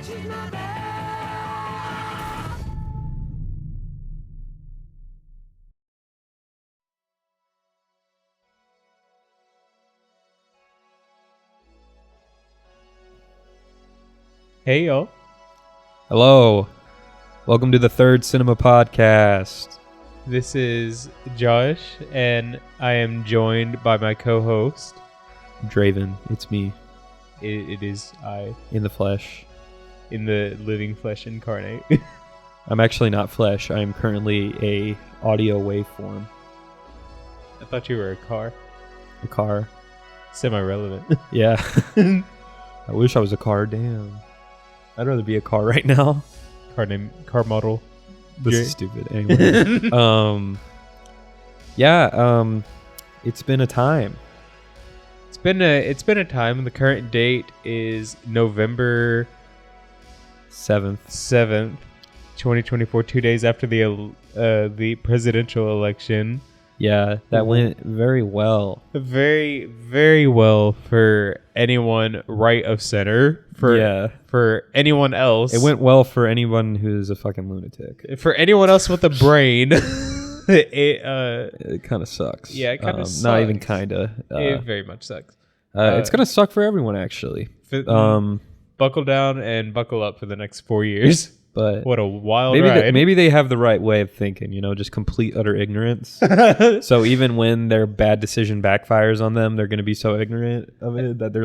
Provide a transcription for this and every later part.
Hey, y'all. Hello. Welcome to the Third Cinema Podcast. This is Josh, and I am joined by my co-host. Draven, it's me. It is I, In the flesh. in the living flesh incarnate. I'm actually not flesh. I am currently a audio waveform. I thought you were a car. A car. Semi-relevant. Yeah. I wish I was a car. Damn. I'd rather be a car right now. Car model. This is stupid. Anyway. It's been a time. It's been a time. The current date is November 7th, 2024. 2 days after the presidential election. Yeah, that went very well. Very, very well for anyone right of center. For anyone else. It went well for anyone who's a fucking lunatic. For anyone else with a brain, it kind of sucks. Yeah, it kind of sucks. Not even kind of. It very much sucks. It's going to suck for everyone, actually. Buckle down and buckle up for the next 4 years. But what a wild ride. Maybe they have the right way of thinking, just complete utter ignorance. So even when their bad decision backfires on them, they're going to be so ignorant of it that they're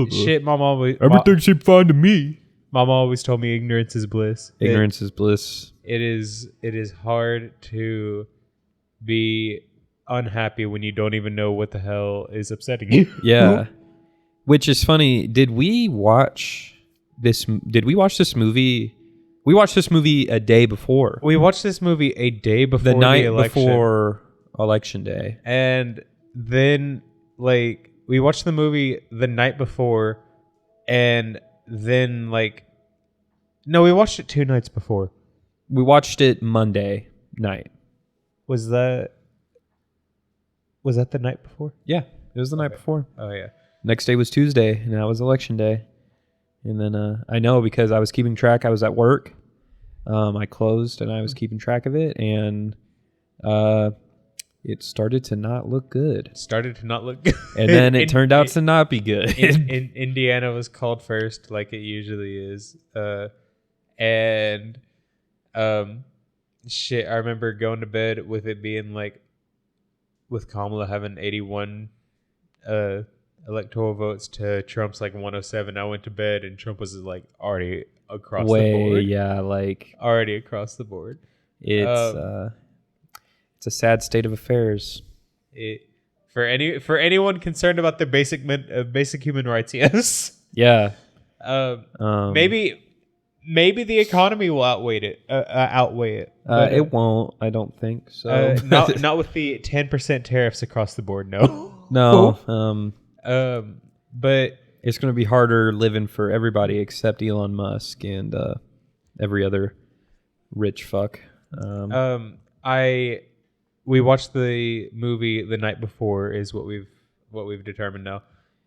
shit, Mom always... Everything seemed fine to me. Mom always told me ignorance is bliss. Ignorance is bliss. It is hard to be unhappy when you don't even know what the hell is upsetting you. Yeah. Which is funny. Did we watch this movie? We watched this movie a day before. We watched this movie a day before the night election. Before election day. And then we watched the movie the night before, and then no, we watched it 2 nights before. We watched it Monday night. Was that the night before? Yeah, it was the night before. Oh yeah. Next day was Tuesday, and that was election day. And then I know because I was keeping track. I was at work. I closed, and I was keeping track of it, and it started to not look good. And then it turned out to not be good. Indiana was called first, like it usually is. Shit, I remember going to bed with it being with Kamala having 81 electoral votes to Trump's 107. I went to bed and Trump was already across the board. Yeah, already across the board. It's a sad state of affairs. For anyone concerned about the basic human rights, yes. Yeah. Maybe the economy will outweigh it. It won't. I don't think so. Not with the 10% tariffs across the board. No. No. But it's going to be harder living for everybody except Elon Musk and every other rich fuck. We watched the movie the night before is what we've determined now,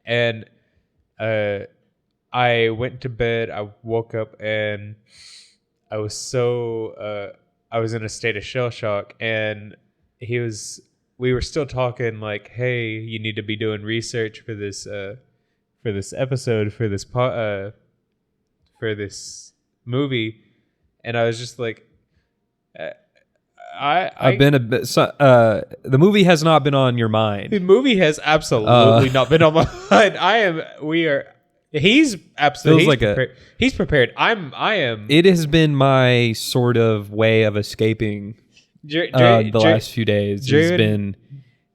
and I went to bed. I woke up and I was I was in a state of shell shock, and we were still talking hey, you need to be doing research for this episode, for this movie. And I was just I've been a bit. The movie has not been on your mind. The movie has absolutely not been on my mind. He's absolutely prepared. He's prepared. I am. It has been my sort of way of escaping the last few days. It's been.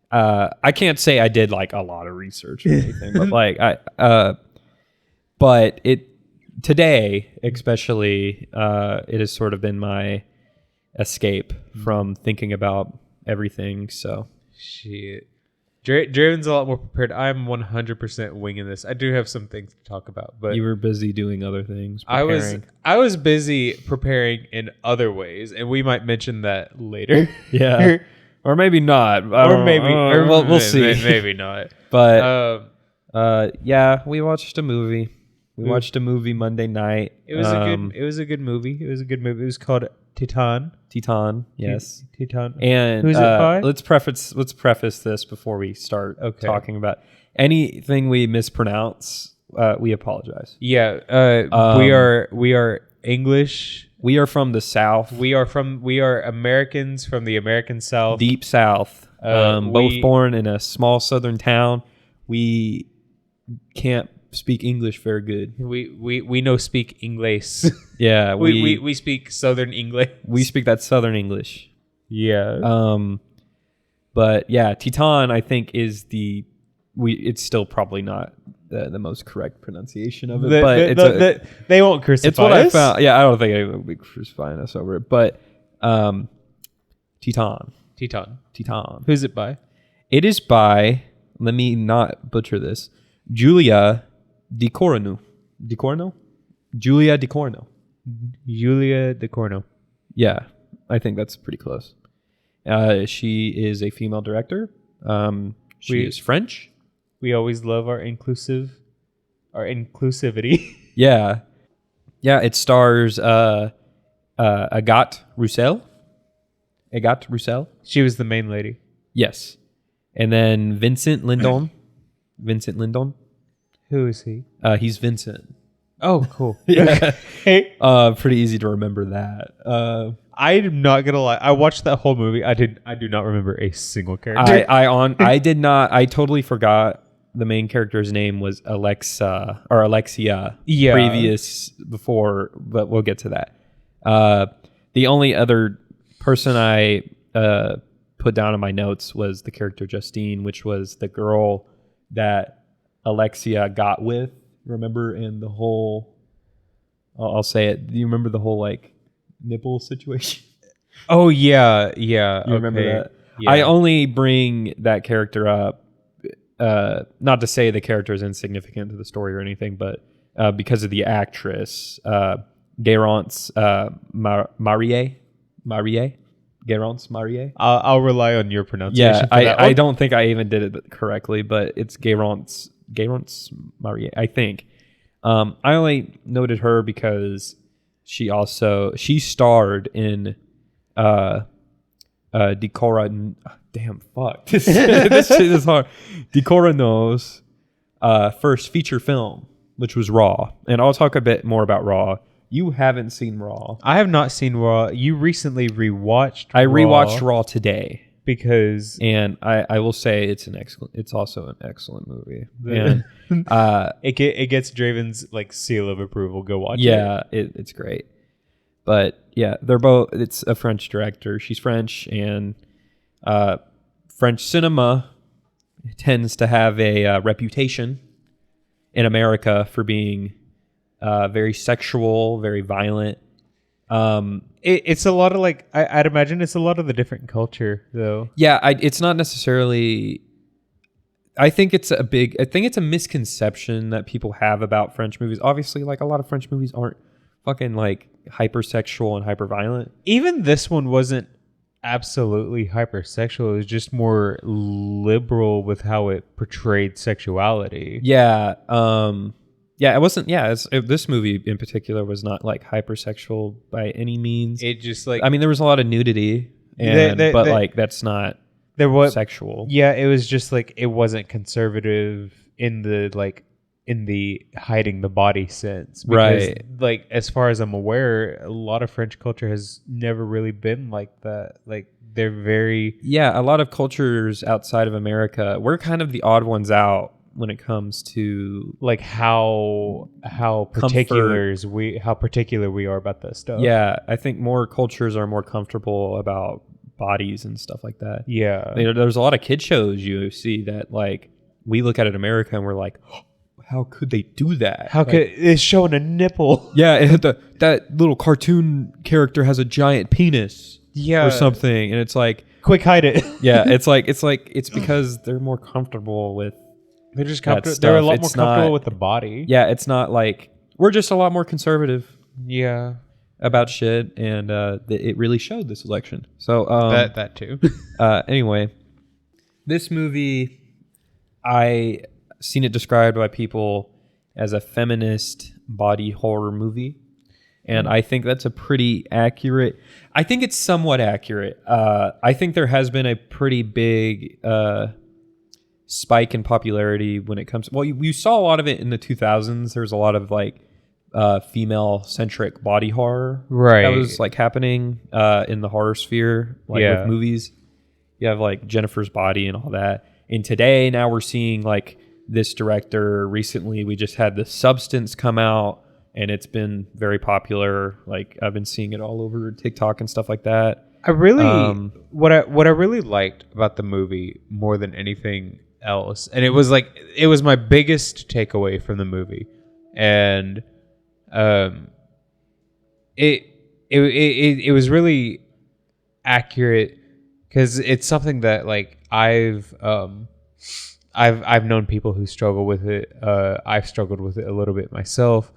I can't say I did a lot of research or anything, but but today especially, it has sort of been my escape from thinking about everything. So shit. Draven's a lot more prepared. I'm 100% winging this. I do have some things to talk about, but you were busy doing other things. Preparing. I was busy preparing in other ways, and we might mention that later. Yeah, or maybe not. We'll see. Maybe not. But yeah, we watched a movie. We watched a movie Monday night. It was a good movie. It was called TITANE. TITANE, yes. TITANE. And who's it by? Let's preface this before we start talking about anything we mispronounce. We apologize. Yeah, we are English. We are from the South. We are Americans from the American South. Deep South. Both born in a small southern town. We can't speak English very good. We know speak English. Yeah, we speak Southern English. We speak that Southern English. Yeah. But yeah, TITANE I think is it's still probably not the most correct pronunciation of it, but they won't crucify us. It's what I found. Yeah, I don't think anyone will be crucifying us over it, but TITANE. Who's it by? It is by, let me not butcher this, Julia DiCorno. Julia DiCorno. Yeah, I think that's pretty close. She is a female director. She is French. We always love our inclusivity. Yeah. It stars Agathe Roussel. She was the main lady. Yes. And then Vincent Lindon. Who is he? He's Vincent. Oh, cool. Yeah. Hey. Pretty easy to remember that. I'm not gonna lie. I watched that whole movie. I do not remember a single character. I did not. I totally forgot the main character's name was Alexia. Yeah. Before, but we'll get to that. The only other person I put down in my notes was the character Justine, which was the girl that Alexia got with. Remember in the whole, I'll say it. Do you remember the whole like nipple situation? Oh yeah. You remember that? Yeah. I only bring that character up, not to say the character is insignificant to the story or anything, but because of the actress, Garance Marie. Garance Marie. I'll rely on your pronunciation. Yeah, I don't think I even did it correctly, but it's Garance Marie, I think. I only noted her because she starred in Decora. Damn, fuck. This shit is hard. Decorano's first feature film, which was Raw, and I'll talk a bit more about Raw. You haven't seen Raw. I have not seen Raw. You recently rewatched. I rewatched Raw today and I will say it's also an excellent movie. And it gets Draven's like seal of approval. Go watch it. Yeah, it's great. But yeah, it's a French director. She's French, and French cinema tends to have a reputation in America for being very sexual, very violent. It's a lot of like I'd imagine it's a lot of the different culture though. Yeah, it's not necessarily. I think it's a misconception that people have about French movies. Obviously, like a lot of French movies aren't fucking like hypersexual and hyper violent. Even this one wasn't absolutely hypersexual. It was just more liberal with how it portrayed sexuality. Yeah. Yeah, it wasn't. Yeah, this movie in particular was not like hypersexual by any means. It just like, I mean, there was a lot of nudity, but like that's not sexual. Yeah, it was just like it wasn't conservative in the hiding the body sense. Because, right. Like as far as I'm aware, a lot of French culture has never really been like that. Like they're very a lot of cultures outside of America. We're kind of the odd ones out when it comes to like how particular we are about that stuff. Yeah, I think more cultures are more comfortable about bodies and stuff like that. Yeah, there's a lot of kid shows you see that like we look at it in America and we're like, oh, how could they do that? How could it's showing a nipple? Yeah, that little cartoon character has a giant penis. Yeah, or something, and it's like quick hide it. Yeah, it's because they're more comfortable with. They're just they're a lot more comfortable with the body. Yeah, it's not like we're just a lot more conservative. Yeah, about shit, and it really showed this election. So that too. Anyway, this movie, I seen it described by people as a feminist body horror movie. And I think that's a pretty accurate... I think it's somewhat accurate. I think there has been a pretty big spike in popularity when it comes... Well, you saw a lot of it in the 2000s. There's a lot of like female-centric body horror that was like happening in the horror sphere, like with movies. You have like Jennifer's Body and all that. And today, now we're seeing like this director. Recently, we just had The Substance come out. And it's been very popular. Like I've been seeing it all over TikTok and stuff like that. I really what I really liked about the movie more than anything else, and it was my biggest takeaway from the movie, and it was really accurate because it's something that like I've known people who struggle with it. I've struggled with it a little bit myself.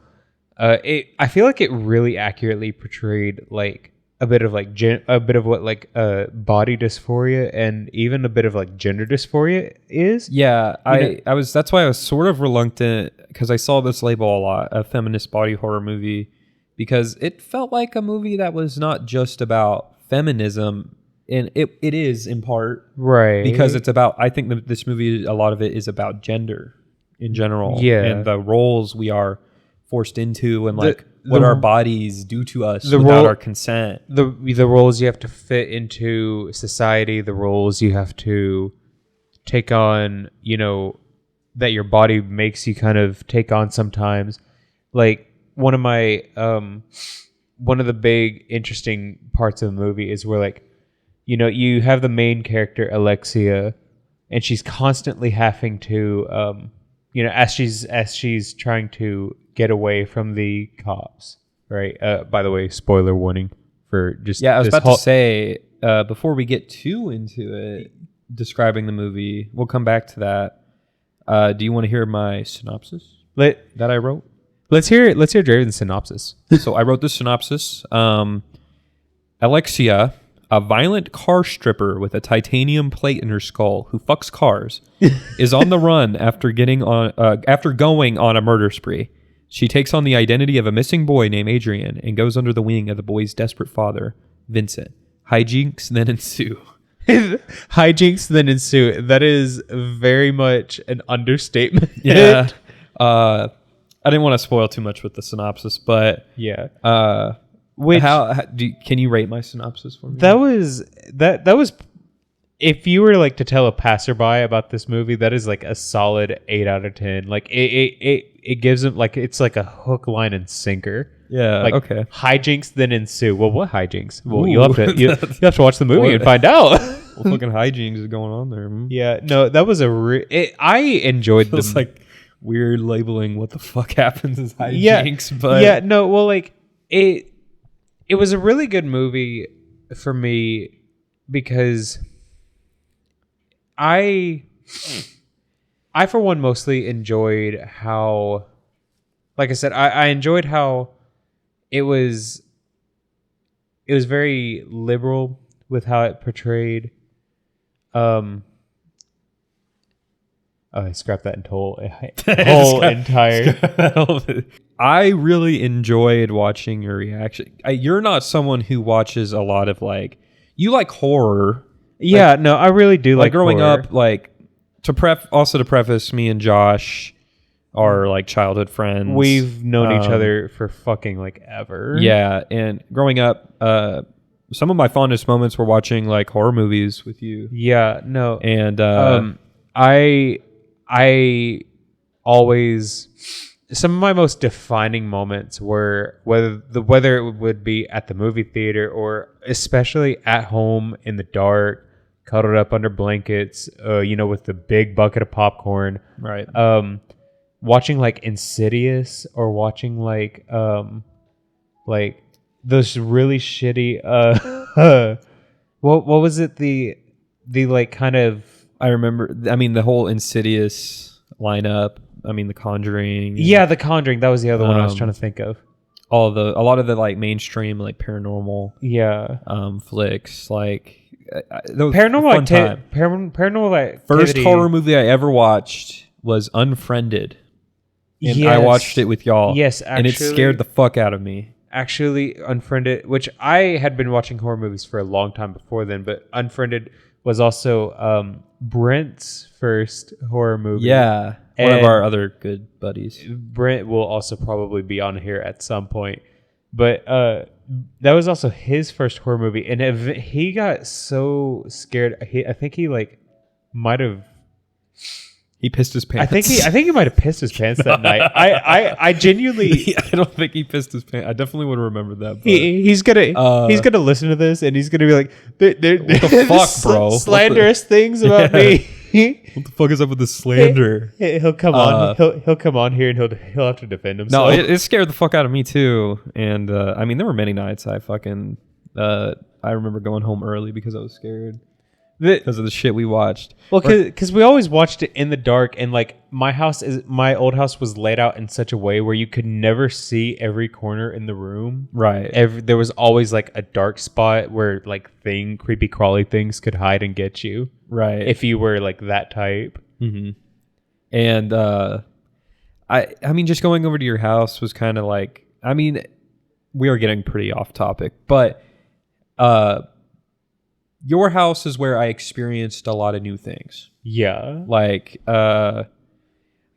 I feel like it really accurately portrayed like a bit of like a bit of what like body dysphoria and even a bit of like gender dysphoria is. Yeah, I was. That's why I was sort of reluctant because I saw this label a lot, a feminist body horror movie, because it felt like a movie that was not just about feminism, and it is in part right because it's about. I think that this movie, a lot of it is about gender in general, and the roles we are forced into and like what our bodies do to us without our consent. The roles you have to fit into society, the roles you have to take on, you know, that your body makes you kind of take on sometimes. Like one of the big interesting parts of the movie is where like, you know, you have the main character Alexia and she's constantly having to you know, as she's trying to get away from the cops, right? By the way, spoiler warning for just... Yeah, I was about to say, before we get too into it, describing the movie, we'll come back to that. Do you want to hear my synopsis that I wrote? Let's hear Draven's synopsis. So I wrote the synopsis. Alexia, a violent car stripper with a titanium plate in her skull who fucks cars, is on the run after going on a murder spree. She takes on the identity of a missing boy named Adrian and goes under the wing of the boy's desperate father, Vincent. Hijinks then ensue. Hijinks then ensue. That is very much an understatement. Yeah. I didn't want to spoil too much with the synopsis, but yeah. Can you rate my synopsis for me? That was if you were like to tell a passerby about this movie, that is like a solid 8 out of 10. Like it gives them like it's like a hook, line, and sinker. Yeah. Like, okay. Hijinks then ensue. Well, what hijinks? Well, you'll have to watch the movie and find out. What fucking hijinks is going on there? Yeah. No, that was I enjoyed the like weird labeling. What the fuck happens is hijinks. But yeah. No. Well, like it was a really good movie for me because I for one mostly enjoyed how, like I said, I enjoyed how it was very liberal with how it portrayed. I scrapped that entire. I really enjoyed watching your reaction. You're not someone who watches a lot of like, you like horror. Yeah, like, no, I really do like growing horror. up. Like to preface, me and Josh are like childhood friends. We've known each other for fucking like ever. Yeah, and growing up, some of my fondest moments were watching like horror movies with you. Yeah, no, and I always, some of my most defining moments were whether it would be at the movie theater or especially at home in the dark, cuddled up under blankets, you know, with the big bucket of popcorn. Right. Watching like Insidious or watching like those really shitty what was it, the like kind of, I remember, I mean, the whole Insidious lineup. I mean, The Conjuring. Yeah, The Conjuring. That was the other one I was trying to think of. A lot of the like mainstream like paranormal flicks, like paranormal activity. Paranormal activity. First horror movie I ever watched was Unfriended. And I watched it with y'all. Yes, and it scared the fuck out of me. Actually, Unfriended, which I had been watching horror movies for a long time before then, but Unfriended was also Brent's first horror movie. Yeah, one of our other good buddies. Brent will also probably be on here at some point. But that was also his first horror movie. And he got so scared. I think he might have... He pissed his pants. I think he might have pissed his pants that night. I genuinely... I don't think he pissed his pants. I definitely would have remembered that. But, he's gonna listen to this and he's gonna be like, what the fuck, bro? Slanderous things about me. What the fuck is up with this slander? He'll come on. He'll come on here and he'll have to defend himself. No, it scared the fuck out of me too. And I mean, there were many nights I remember going home early because I was scared. Because of the shit we watched. Well, because we always watched it in the dark, and my old house was laid out in such a way where you could never see every corner in the room. Right. There was always a dark spot where creepy crawly things could hide and get you. Right. If you were that type. Mm-hmm. And I mean, just going over to your house was kind of we are getting pretty off topic, but your house is where I experienced a lot of new things. Yeah.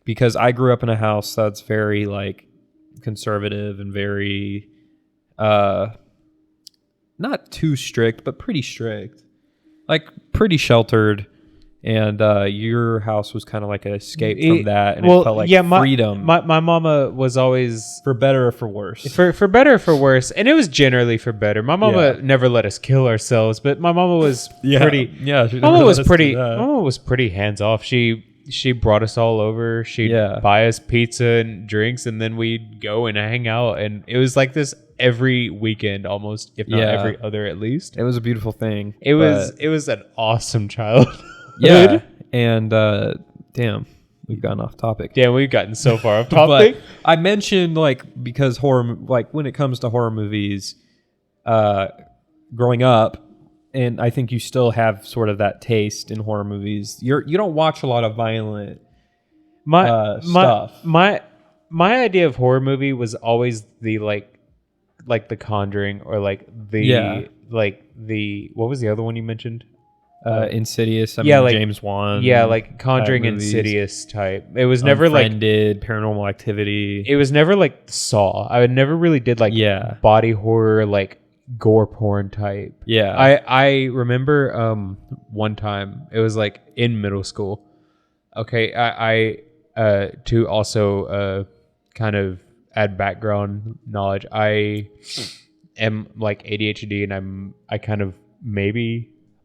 Because I grew up in a house that's very conservative and very not too strict, but pretty strict. Pretty sheltered. And your house was kind of like an escape from that, and it felt like freedom. My mama was always... For better or for worse. For better or for worse. And it was generally for better. My mama never let us kill ourselves, but my mama was pretty... Yeah, Mama was pretty hands-off. She brought us all over. She'd buy us pizza and drinks, and then we'd go and hang out. And it was like this every weekend almost, if not every other at least. It was a beautiful thing. It was an awesome childhood. Yeah, and damn, we've gotten off topic. Yeah, we've gotten so far off topic. But I mentioned because horror, when it comes to horror movies, growing up, and I think you still have sort of that taste in horror movies. You don't watch a lot of violent stuff. My idea of horror movie was always the the Conjuring or the what was the other one you mentioned? Insidious. James Wan. Yeah, Conjuring, Insidious type. It was never Paranormal Activity. It was never Saw. I never really did body horror, gore porn type. Yeah. I remember one time it was in middle school. Okay, I to also kind of add background knowledge. I am ADHD, and I kind of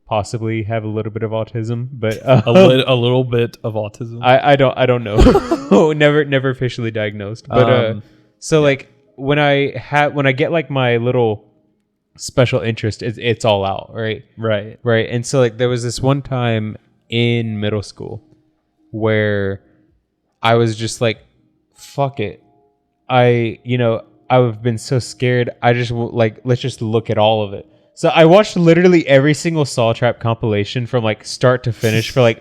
possibly have a little bit of autism, but a little bit of autism. I don't know. never officially diagnosed, but when I get my little special interest, it's all out, right? And so there was this one time in middle school where I was just fuck it. I've been so scared. I just let's just look at all of it. So I watched literally every single Saw Trap compilation from start to finish for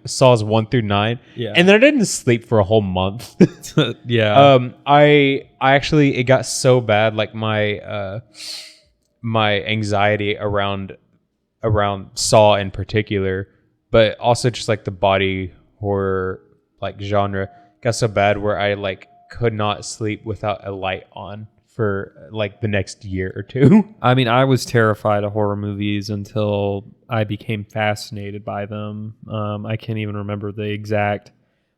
Saws 1 through 9. Yeah. And then I didn't sleep for a whole month. Yeah. I actually, it got so bad, my anxiety around Saw in particular, but also just the body horror genre got so bad where I could not sleep without a light on for the next year or two. I mean, I was terrified of horror movies until I became fascinated by them. I can't even remember the exact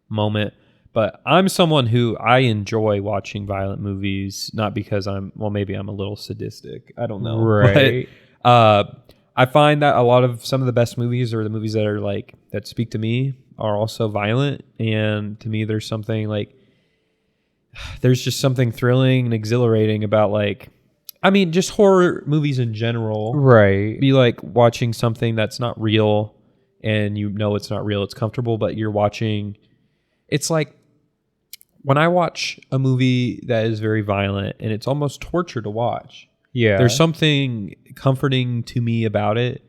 moment, but I'm someone who I enjoy watching violent movies, not because maybe I'm a little sadistic. I don't know. Right. But, I find that some of the best movies are the movies that are that speak to me are also violent. And to me, there's something there's just something thrilling and exhilarating about just horror movies in general. Right. Be watching something that's not real, and it's not real. It's comfortable, but you're watching. It's when I watch a movie that is very violent and it's almost torture to watch. Yeah. There's something comforting to me about it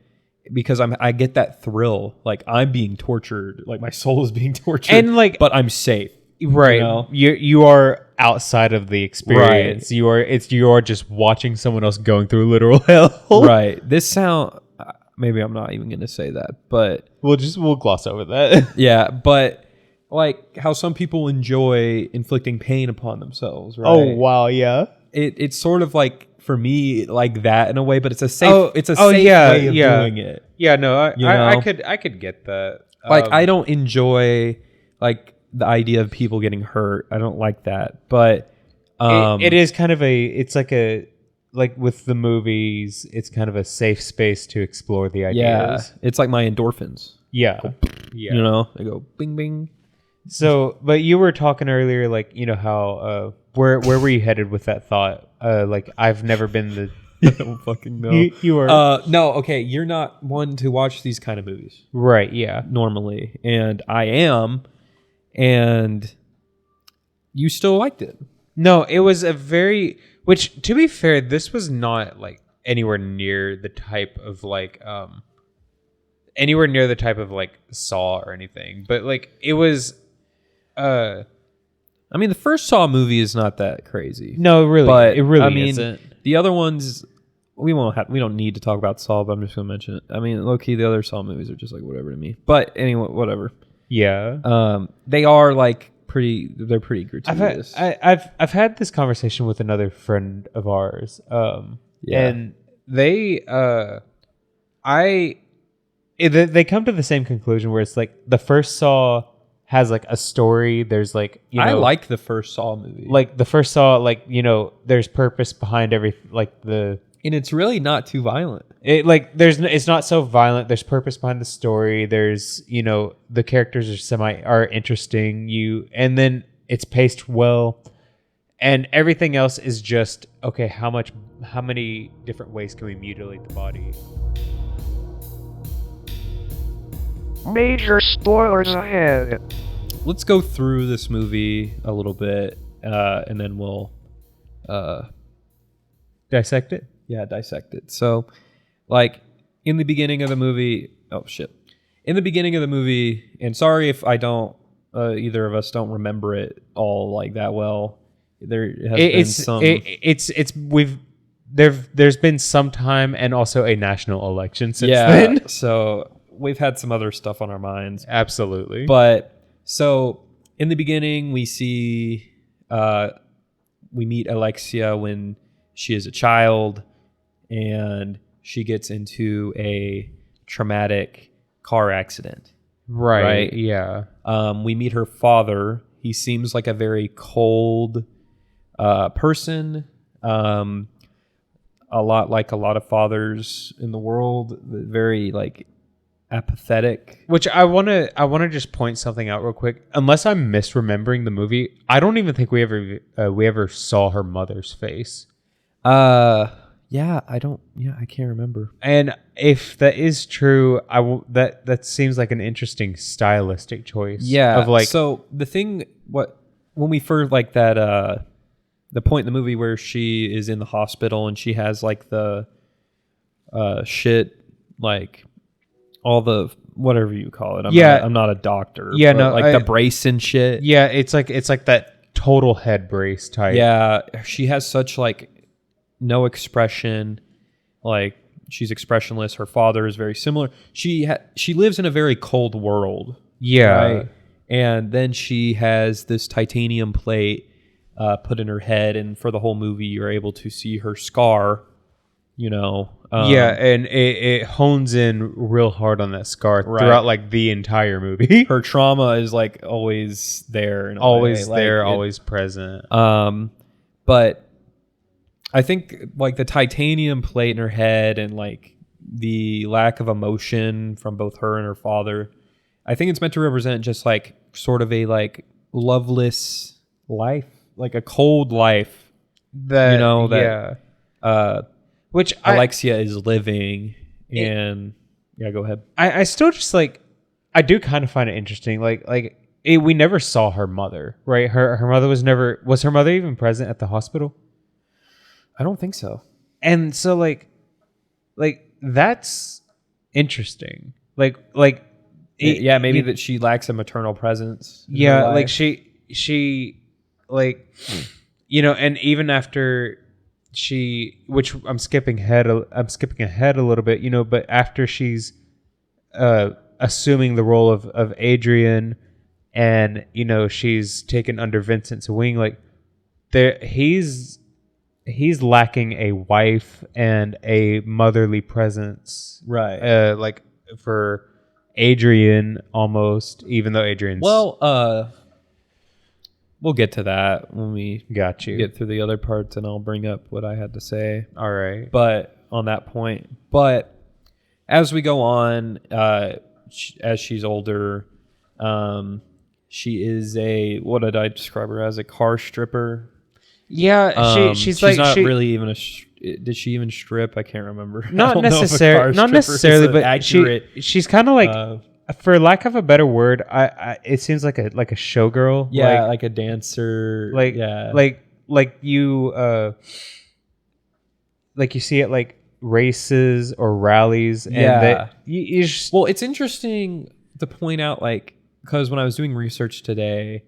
because I get that thrill. I'm being tortured. My soul is being tortured. And but I'm safe. Right. You know? You are outside of the experience. Right. You are just watching someone else going through literal hell. Right. This sound. Maybe I'm not even going to say that, but we'll gloss over that. yeah, but like how some people enjoy inflicting pain upon themselves, right? Oh wow, yeah. It's sort of like for me like that in a way, but it's a safe safe yeah, way of doing it. Yeah, no, I could get that. Like I don't enjoy like the idea of people getting hurt. I don't like that, but it is kind of like with the movies, it's kind of a safe space to explore the ideas. Yeah, it's like my endorphins. Yeah. You know, they go bing bing. So, but you were talking earlier, like, you know, how, where were you headed with that thought? Like, I've never been the... I don't fucking know. You are... no, okay, you're not one to watch these kind of movies. Right, yeah. Normally. And I am, and you still liked it. No, it was a very... Which, to be fair, this was not, like, anywhere near the type of, like, Saw or anything. But, like, it was... I mean, the first Saw movie is not that crazy. No, really, but it really isn't. The other ones, we don't need to talk about Saw, but I'm just gonna mention it. I mean, low key, the other Saw movies are just like whatever to me. But anyway, whatever. Yeah. They are like they're pretty gratuitous. I've had this conversation with another friend of ours. And they they come to the same conclusion where it's like the first Saw has like a story. There's like, you know, I like the first Saw movie. Like the first Saw, like, you know, there's purpose behind and it's really not too violent. It's not so violent. There's purpose behind the story. There's, you know, the characters are interesting. And then it's paced well, and everything else is just okay. How many different ways can we mutilate the body? Major spoilers ahead. Let's go through this movie a little bit, and then we'll Dissect it. Yeah, dissect it. So, like, in the beginning of the movie... Oh, shit. In the beginning of the movie, and sorry if I don't... either of us don't remember it all, like, that well. There's been some time and also a national election since then. So we've had some other stuff on our minds. Absolutely. But, so, in the beginning, we meet Alexia when she is a child, and she gets into a traumatic car accident. Right? Yeah. We meet her father. He seems like a very cold person. A lot like a lot of fathers in the world. Very like apathetic. Which I wanna just point something out real quick. Unless I'm misremembering the movie, I don't even think we ever saw her mother's face. I can't remember. And if that is true, that seems like an interesting stylistic choice. Yeah. Of like, so the thing, when we first like that, the point in the movie where she is in the hospital and she has like the, shit, like all the, whatever you call it. I'm not a doctor. Yeah. But like the brace and shit. Yeah. It's like that total head brace type. Yeah. She has such like no expression, like she's expressionless. Her father is very similar. She lives in a very cold world. Yeah. Right? And then she has this titanium plate put in her head, and for the whole movie you're able to see her scar, you know. And it hones in real hard on that scar throughout like the entire movie. Her trauma is like always there, always there, always present. But I think like the titanium plate in her head and like the lack of emotion from both her and her father, I think it's meant to represent just like sort of a like loveless life, like a cold life that, you know, that which Alexia is living. And yeah, go ahead. I still just like, I do kind of find it interesting. We never saw her mother, right? Her mother was her mother even present at the hospital? I don't think so. And so like that's interesting. Maybe that she lacks a maternal presence. Yeah, like like, you know, and even after which I'm skipping ahead a little bit, you know, but after she's assuming the role of Adrian, and you know she's taken under Vincent's wing, like he's lacking a wife and a motherly presence, right? Like for Adrian, almost, even though Adrian's we'll get to that when we get through the other parts, and I'll bring up what I had to say. All right. But on that point, but as we go on, as she's older, she is what did I describe her as? A car stripper. Yeah, she's like not really even did she even strip? I can't remember. Not necessarily, but she's kind of like, for lack of a better word, it seems like a showgirl. Yeah, like a dancer. Like you see it like races or rallies, and you just, well, it's interesting to point out, like, because when I was doing research today,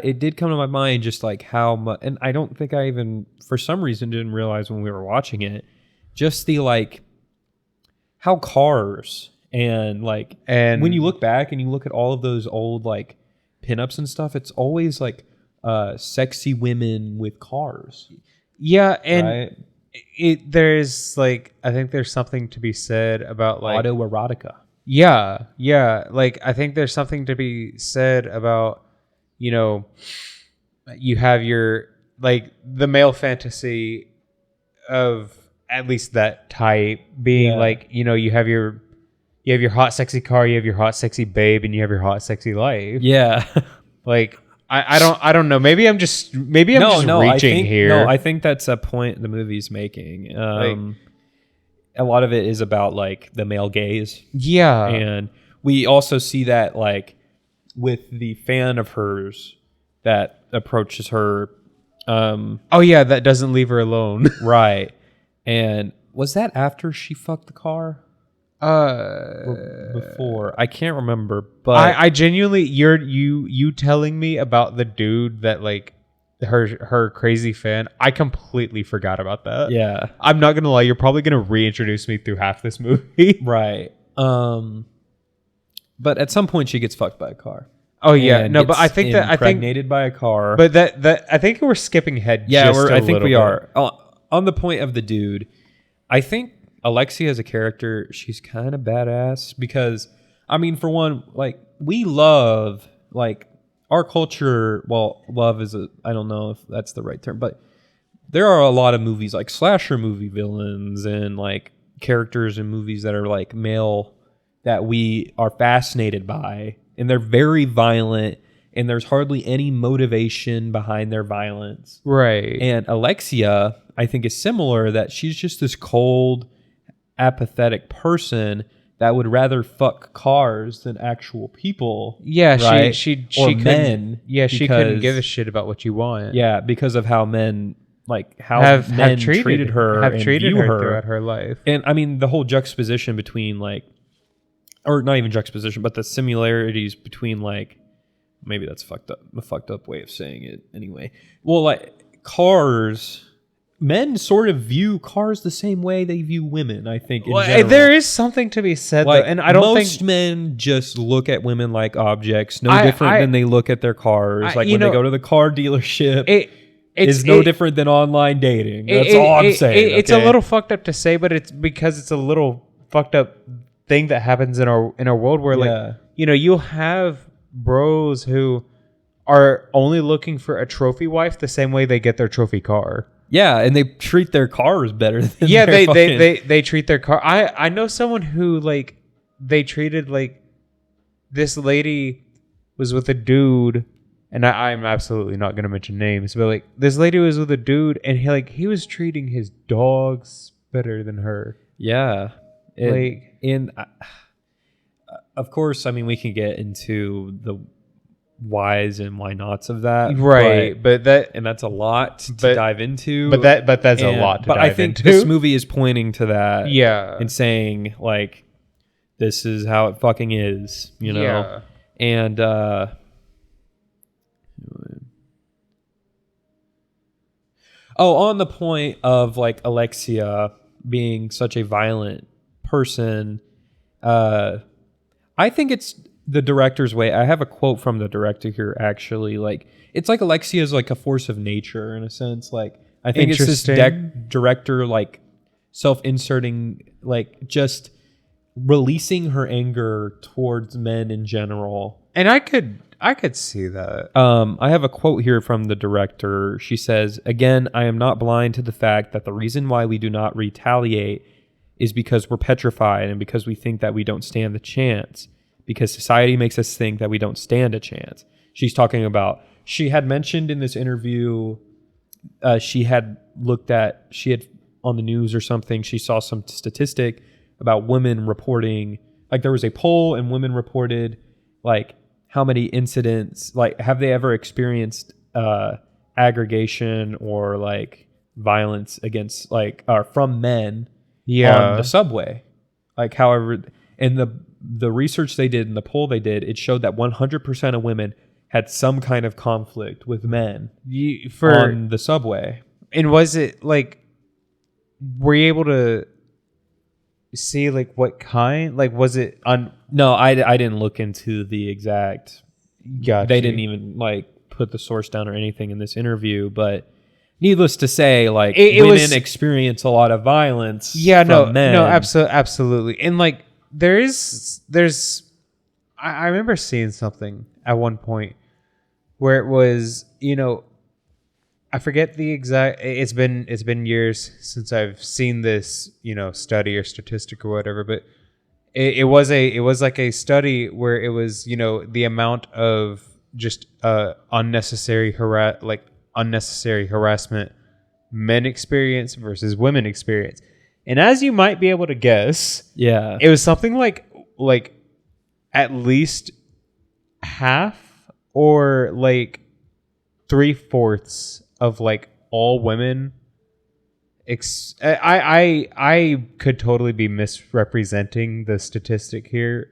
it did come to my mind just like how much, and I don't think I even for some reason didn't realize when we were watching it, just the like how cars and when you look back and you look at all of those old like pinups and stuff, it's always like sexy women with cars. Yeah, and right? There's like, I think there's something to be said about like autoerotica. Yeah. Like, I think there's something to be said about, you know, you have your like the male fantasy of at least that type being like, you know, you have your hot sexy car, you have your hot sexy babe, and you have your hot sexy life. Yeah. Like I don't know. Maybe I'm just reaching here. No, I think that's a point the movie's making. A lot of it is about like the male gaze. Yeah. And we also see that like with the fan of hers that approaches her. That doesn't leave her alone. Right. And was that after she fucked the car? Before, I can't remember, but I genuinely, you telling me about the dude that like her crazy fan, I completely forgot about that. Yeah, I'm not gonna lie, you're probably gonna reintroduce me through half this movie. Right. But at some point she gets fucked by a car. Oh yeah, no, but I think that impregnated by a car. But that I think we're skipping ahead. Yeah, I think we are. On the point of the dude, I think Alexia as a character, she's kind of badass because, I mean, for one, like, we love, like, our culture, well, love is I don't know if that's the right term, but there are a lot of movies, like slasher movie villains and, like, characters in movies that are, like, male that we are fascinated by, and they're very violent, and there's hardly any motivation behind their violence. Right. And Alexia, I think, is similar, that she's just this cold, apathetic person that would rather fuck cars than actual people. Yeah, right? she men. Yeah, she couldn't give a shit about what you want. Yeah, because of how men men treated her throughout her life. And I mean, the whole juxtaposition between like, or not even juxtaposition, but the similarities between like, maybe that's a fucked up way of saying it anyway. Well, like cars. Men sort of view cars the same way they view women, I think. In general. There is something to be said, like, though, and I don't think most men just look at women like objects, no different than they look at their cars. Like when they go to the car dealership, it's no different than online dating. That's all I'm saying. It's a little fucked up to say, but it's because it's a little fucked up thing that happens in our world where, like, you know, you'll have bros who are only looking for a trophy wife the same way they get their trophy car. Yeah, and they treat their cars better than they treat their car. I know someone who like they treated like this lady was with a dude, and I'm absolutely not gonna mention names, but like this lady was with a dude, and he was treating his dogs better than her. Yeah, of course, I mean, we can get into the whys and why nots of that, right? But that's a lot to dive into. But that's a lot to dive into. But I think this movie is pointing to that, yeah, and saying like, this is how it fucking is, you know. Yeah. And on the point of like Alexia being such a violent person, I think it's the director's way. I have a quote from the director here, actually. Like, it's like Alexia is like a force of nature in a sense. Like, I think it's this director like self-inserting, like just releasing her anger towards men in general. And I could see that. I have a quote here from the director. She says, "Again, I am not blind to the fact that the reason why we do not retaliate is because we're petrified and because we think that we don't stand the chance, because society makes us think that we don't stand a chance." She's talking about, she had mentioned in this interview, she had on the news or something, she saw some statistic about women reporting, like there was a poll and women reported like how many incidents, like have they ever experienced aggregation or like violence against like or from men on the subway. Like, however, in the research they did and the poll they did, it showed that 100% of women had some kind of conflict with men on the subway. And was it like, were you able to see like what kind? Like, was it on? No, I didn't look into the exact. Gotcha. They didn't even like put the source down or anything in this interview, but needless to say, like women experience a lot of violence. Yeah, from men. Absolutely. And like there's I remember seeing something at one point where it was, you know, I forget the exact. It's been years since I've seen this, you know, study or statistic or whatever. But it was like a study where it was, you know, the amount of just unnecessary harassment men experience versus women experience. And as you might be able to guess, yeah, it was something like at least half or like 3/4 of like all women. I could totally be misrepresenting the statistic here,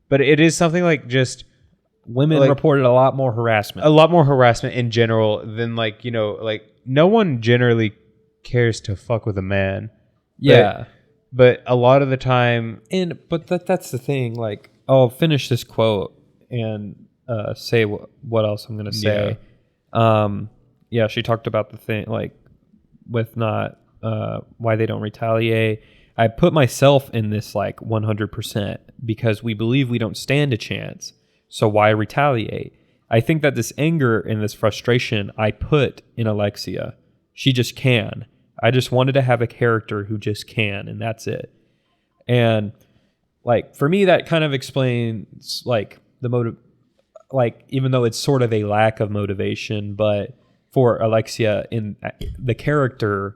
but it is something like just women reported a lot more harassment in general than like, you know, like no one generally cares to fuck with a man. Yeah, but a lot of the time, but that's the thing. Like, I'll finish this quote and say what else I'm gonna say. Yeah, she talked about the thing like with not why they don't retaliate. I put myself in this like 100% because we believe we don't stand a chance. So why retaliate? I think that this anger and this frustration I put in Alexia. She just can. I just wanted to have a character who just can, and that's it. And like for me, that kind of explains like the motive. Like, even though it's sort of a lack of motivation, but for Alexia in the character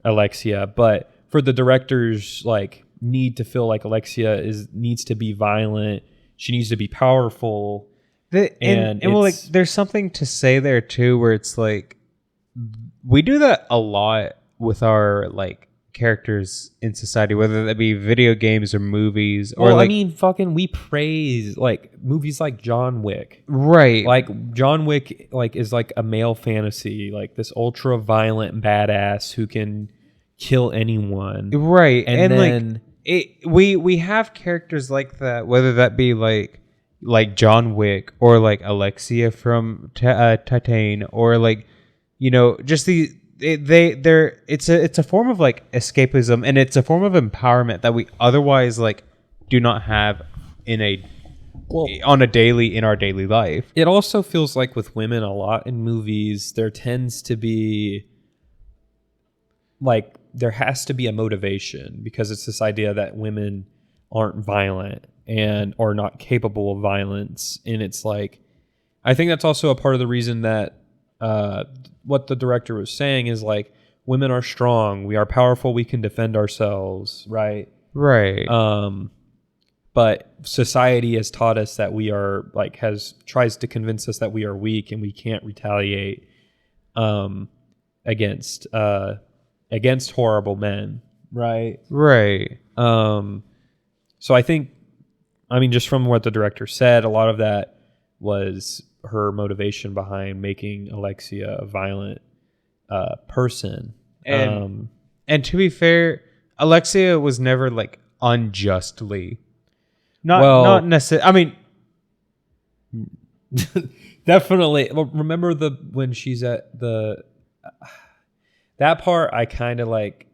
Alexia, but for the director's like need to feel like Alexia needs to be violent. She needs to be powerful. And well, like there's something to say there too, where it's like we do that a lot with our like characters in society, whether that be video games or movies, or well, like, I mean, fucking, we praise like movies like John Wick, right? Like John Wick, like is like a male fantasy, like this ultra violent badass who can kill anyone, right? And then we have characters like that, whether that be like John Wick or like Alexia from TITANE, or like, you know, just it's a form of like escapism, and it's a form of empowerment that we otherwise like do not have in our daily life. It also feels like with women a lot in movies, there tends to be like there has to be a motivation, because it's this idea that women aren't violent and are not capable of violence. And it's like, I think that's also a part of the reason that what the director was saying is like, women are strong, we are powerful, we can defend ourselves, right? But society has taught us that we are like tries to convince us that we are weak and we can't retaliate against horrible men, right? So I think, I mean, just from what the director said, a lot of that was her motivation behind making Alexia violent person. And to be fair, Alexia was never like unjustly. Not necessarily. I mean, definitely. Well, remember when she's at that part I kind of like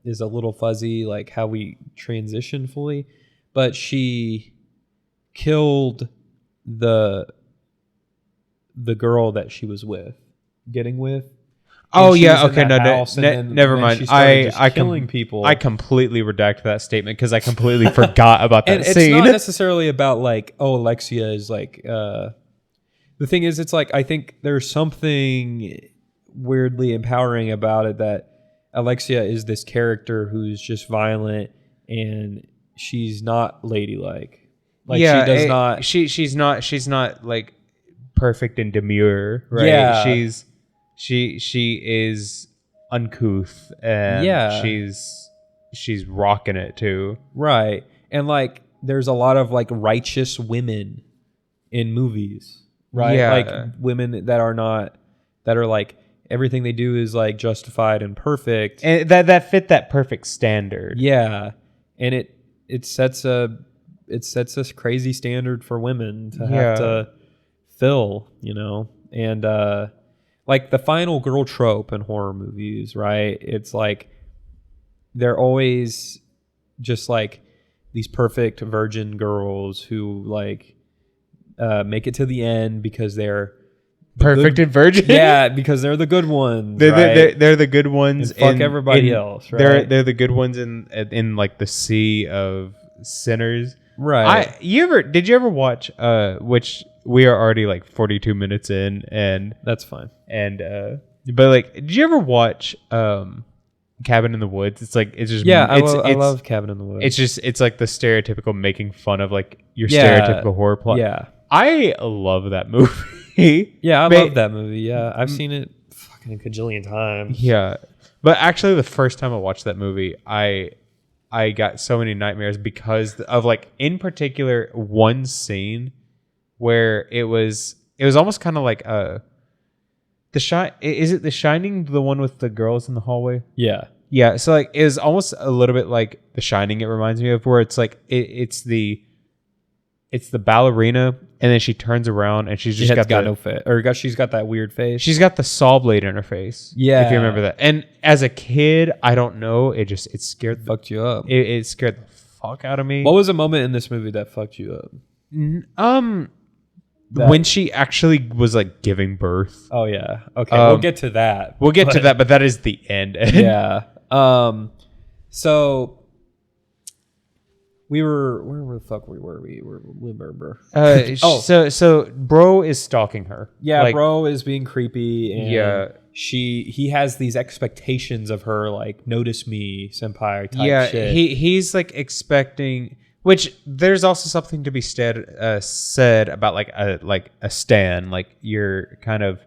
is a little fuzzy, like how we transition fully, but she killed the girl that she was getting with. Oh yeah, okay, no, never mind. Killing people. I completely redact that statement because I completely forgot about that scene. It's not necessarily about like, oh, Alexia is like. The thing is, it's like I think there's something weirdly empowering about it that Alexia is this character who's just violent and she's not ladylike. Like she does not. She's not like perfect and demure, right? Yeah. She is uncouth and she's rocking it too. Right. And like there's a lot of like righteous women in movies, right? Yeah. Like women that are like everything they do is like justified and perfect. And that fit that perfect standard. Yeah. And it sets this crazy standard for women to have to fill, you know. And like the final girl trope in horror movies, right? It's like they're always just like these perfect virgin girls who like make it to the end because they're perfect and virgin. Yeah, because they're the good ones. They're the good ones. And fuck everybody else. Right? They're the good ones in like the sea of sinners. Right. Did you ever watch which we are already like 42 minutes in and that's fine. And but like did you ever watch Cabin in the Woods? It's like it's just I love Cabin in the Woods. It's like the stereotypical making fun of like your stereotypical horror plot. Yeah. I love that movie. Yeah, I love that movie. Yeah. I've seen it fucking a cajillion times. Yeah. But actually the first time I watched that movie, I got so many nightmares because of like in particular one scene where it was almost kind of like is it The Shining, the one with the girls in the hallway? Yeah, so like it was almost a little bit like The Shining. It reminds me of where it's like it's the ballerina and then she turns around and she's just got no face, or she's got that weird face. She's got the saw blade in her face. Yeah, if you remember that. And as a kid, I don't know, it scared fucked you up. It scared the fuck out of me. What was a moment in this movie that fucked you up? When she actually was like giving birth. Oh yeah. Okay, we'll get to that. But that is the end. Yeah. So we were where the fuck were we? Remember? So bro is stalking her. Yeah, like, bro is being creepy and he has these expectations of her, like notice me, senpai type shit. He's like expecting. Which there's also something to be said about like a stan, like you're kind of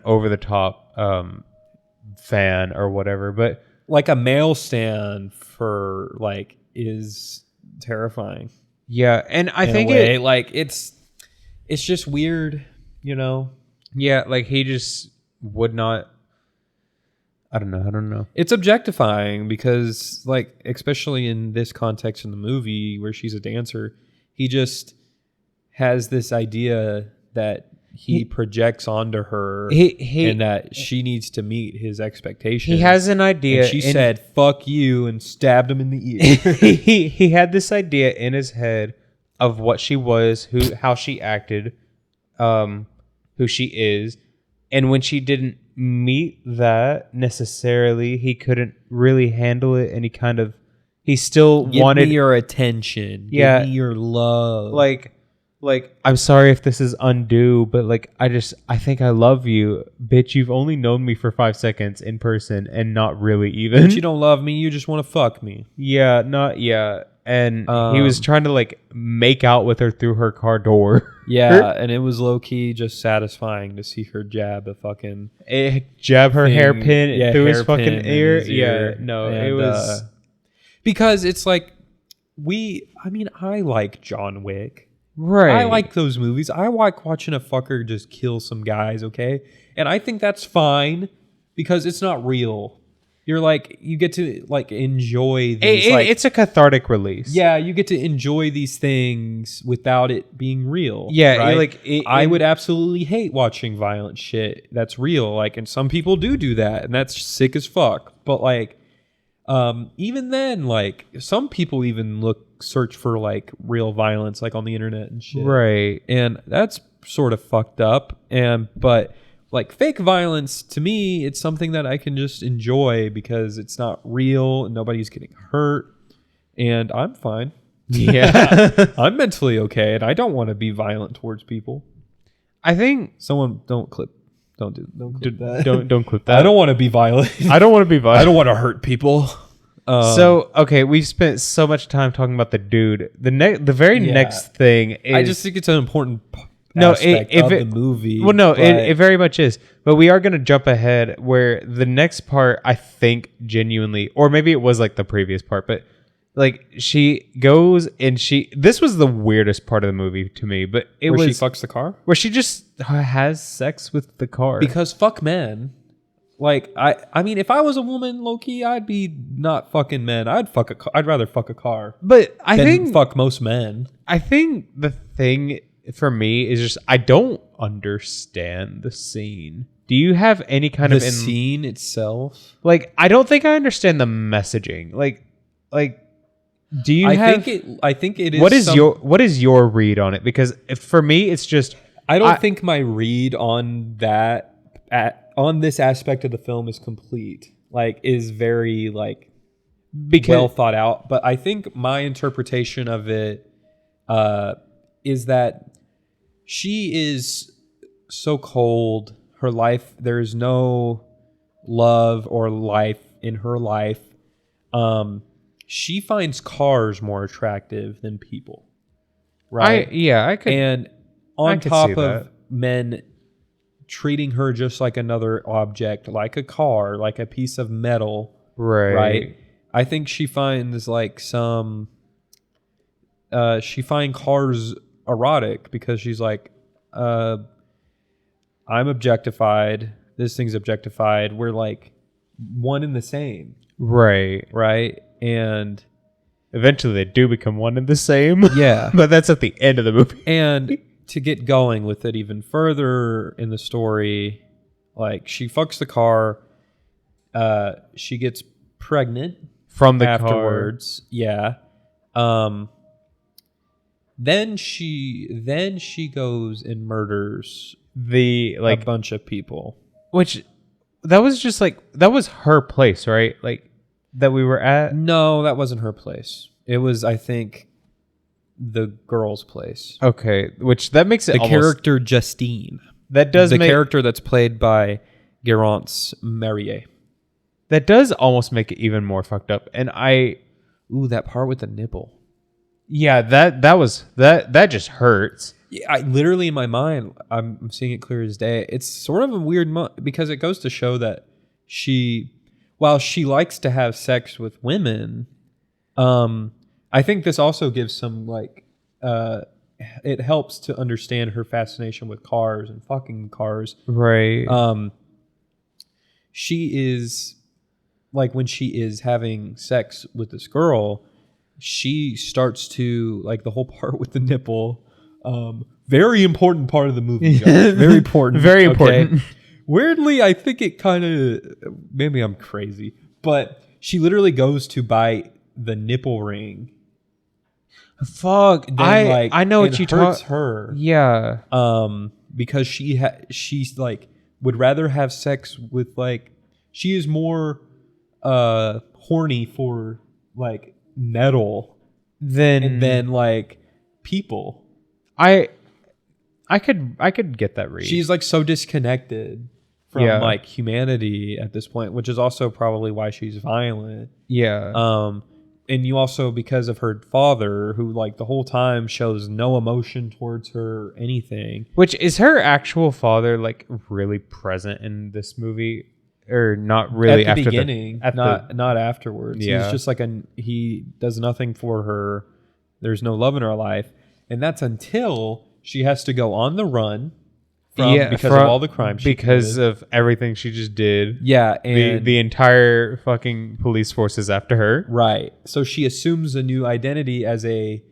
over the top fan or whatever, but like a male stan for like is terrifying. Yeah, and I think it's just weird, you know. Yeah, like he just would not. I don't know. It's objectifying because, like, especially in this context in the movie where she's a dancer, he just has this idea that he projects onto her and that she needs to meet his expectations. He has an idea. And she said, fuck you, and stabbed him in the ear. he had this idea in his head of what she was, how she acted, who she is. And when she didn't meet that necessarily, he couldn't really handle it, and he still wanted Give me your attention. Give me your love. Like I'm sorry if this is undue, but like I think I love you, bitch. You've only known me for 5 seconds in person, and not really even. But you don't love me. You just want to fuck me. And he was trying to like make out with her through her car door. Yeah, and it was low key just satisfying to see her jab a fucking hairpin through his fucking ear. Yeah, no, and, it was because it's like I like John Wick. Right. I like those movies. I like watching a fucker just kill some guys, okay? And I think that's fine because it's not real. You're like, you get to like enjoy these. It's a cathartic release. Yeah, you get to enjoy these things without it being real. Yeah, right? I would absolutely hate watching violent shit that's real. Like, and some people do that, and that's sick as fuck. But like, even then, like, some people even search for like real violence, like on the internet and shit. Right. And that's sort of fucked up. But like fake violence, to me, it's something that I can just enjoy because it's not real and nobody's getting hurt. And I'm fine. Yeah. I'm mentally okay, and I don't want to be violent towards people. I think someone don't clip that. Don't clip that. I don't want to be violent. I don't want to be violent. I don't want to hurt people. So okay, we've spent so much time talking about the dude. The very next thing is, I just think it's an important aspect of the movie. Well, no, it very much is. But we are going to jump ahead where the next part, I think, genuinely, or maybe it was like the previous part, but like she goes and this was the weirdest part of the movie to me, but where she fucks the car? Where she just has sex with the car. Because fuck men. Like, I mean, if I was a woman, low-key, I'd be not fucking men. I'd rather fuck a car. But I think fuck most men. I think the thing for me is just I don't understand the scene. Do you have any kind of the scene itself? Like, I don't think I understand the messaging. Like, do you have? I think it is. What is your read on it? Because for me, it's just I don't think my read on that on this aspect of the film is complete. Like, is very like well thought out. But I think my interpretation of it is that she is so cold. Her life, there is no love or life in her life. She finds cars more attractive than people, right? I could. And on top of men treating her just like another object, like a car, like a piece of metal, right? I think she finds like she finds cars erotic because she's like, I'm objectified. This thing's objectified. We're like one and the same. Right. And eventually they do become one and the same. Yeah. But that's at the end of the movie. And to get going with it even further in the story, like she fucks the car. She gets pregnant from the afterwards. Car. Yeah. Then she goes and murders a bunch of people. Which that was just like that was her place, right? Like that we were at. No, that wasn't her place. It was, I think, the girl's place. Okay, which that makes it the character Justine. That does the character that's played by Garance Marier. That does almost make it even more fucked up. And that part with the nipple. Yeah, that just hurts. Yeah, I literally in my mind, I'm seeing it clear as day. It's sort of a weird because it goes to show that while she likes to have sex with women, I think this also gives some like it helps to understand her fascination with cars and fucking cars. Right. She is like when she is having sex with this girl, she starts to like the whole part with the nipple. Very important part of the movie, guys. Very important. Very important. Okay? Weirdly, I think it kind of maybe I'm crazy, but she literally goes to buy the nipple ring. Fuck, I know what you hurts her. Yeah. Because she's like would rather have sex with like she is more horny for like metal than like people. I could get that read. She's like so disconnected from like humanity at this point, which is also probably why she's violent. Yeah. And you also, because of her father, who like the whole time shows no emotion towards her, anything. Which is her actual father like really present in this movie, or not really at the beginning, not afterwards. Yeah. He's just like he does nothing for her. There's no love in her life. And that's until she has to go on the run because of all the crime she because committed. of everything she just did. Yeah, and the entire fucking police force is after her. Right. So she assumes a new identity as a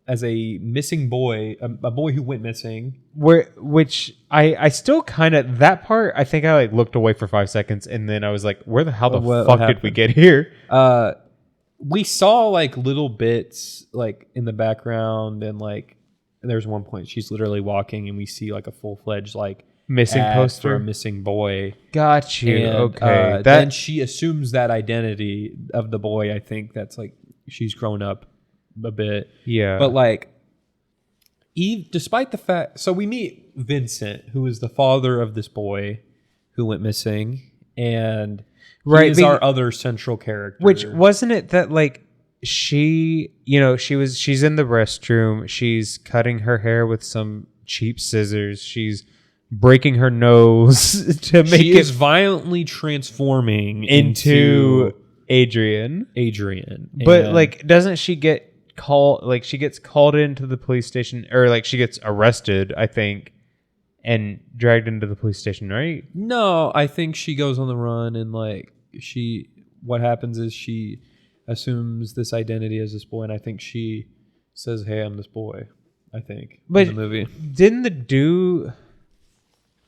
missing boy, a boy who went missing. Which I still kind of, that part, I think I like looked away for 5 seconds and then I was like, how the fuck did we get here? We saw like little bits like in the background, and like there's one point she's literally walking and we see like a full-fledged like missing poster for a missing boy. Got you. And, okay. Then she assumes that identity of the boy. I think that's like she's grown up a bit. Yeah. But like despite the fact, so we meet Vincent, who is the father of this boy who went missing, and he is our other central character. Which wasn't it that like she's in the restroom, she's cutting her hair with some cheap scissors, she's breaking her nose to make she is violently transforming into Adrian. But like, doesn't she get called? Like, she gets called into the police station, or like she gets arrested, I think, and dragged into the police station, right? No, I think she goes on the run, and like what happens is she assumes this identity as this boy, and I think she says, "Hey, I'm this boy." I think, but in the movie,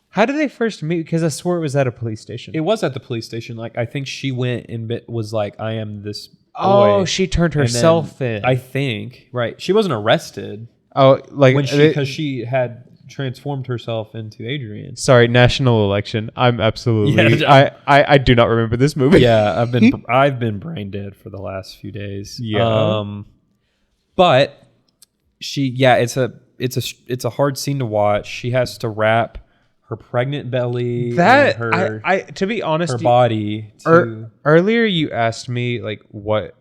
how did they first meet? Because I swore it was at a police station. It was at the police station. Like, I think she went and was like, "I am this boy." Oh, she turned herself in. I think, right? She wasn't arrested. Oh, like because she had transformed herself into Adrian. Sorry, national election. I'm absolutely. Yeah. I do not remember this movie. Yeah, I've been brain dead for the last few days. Yeah. But it's a hard scene to watch. She has to wrap her pregnant belly, that to be honest, her body. Earlier, you asked me like what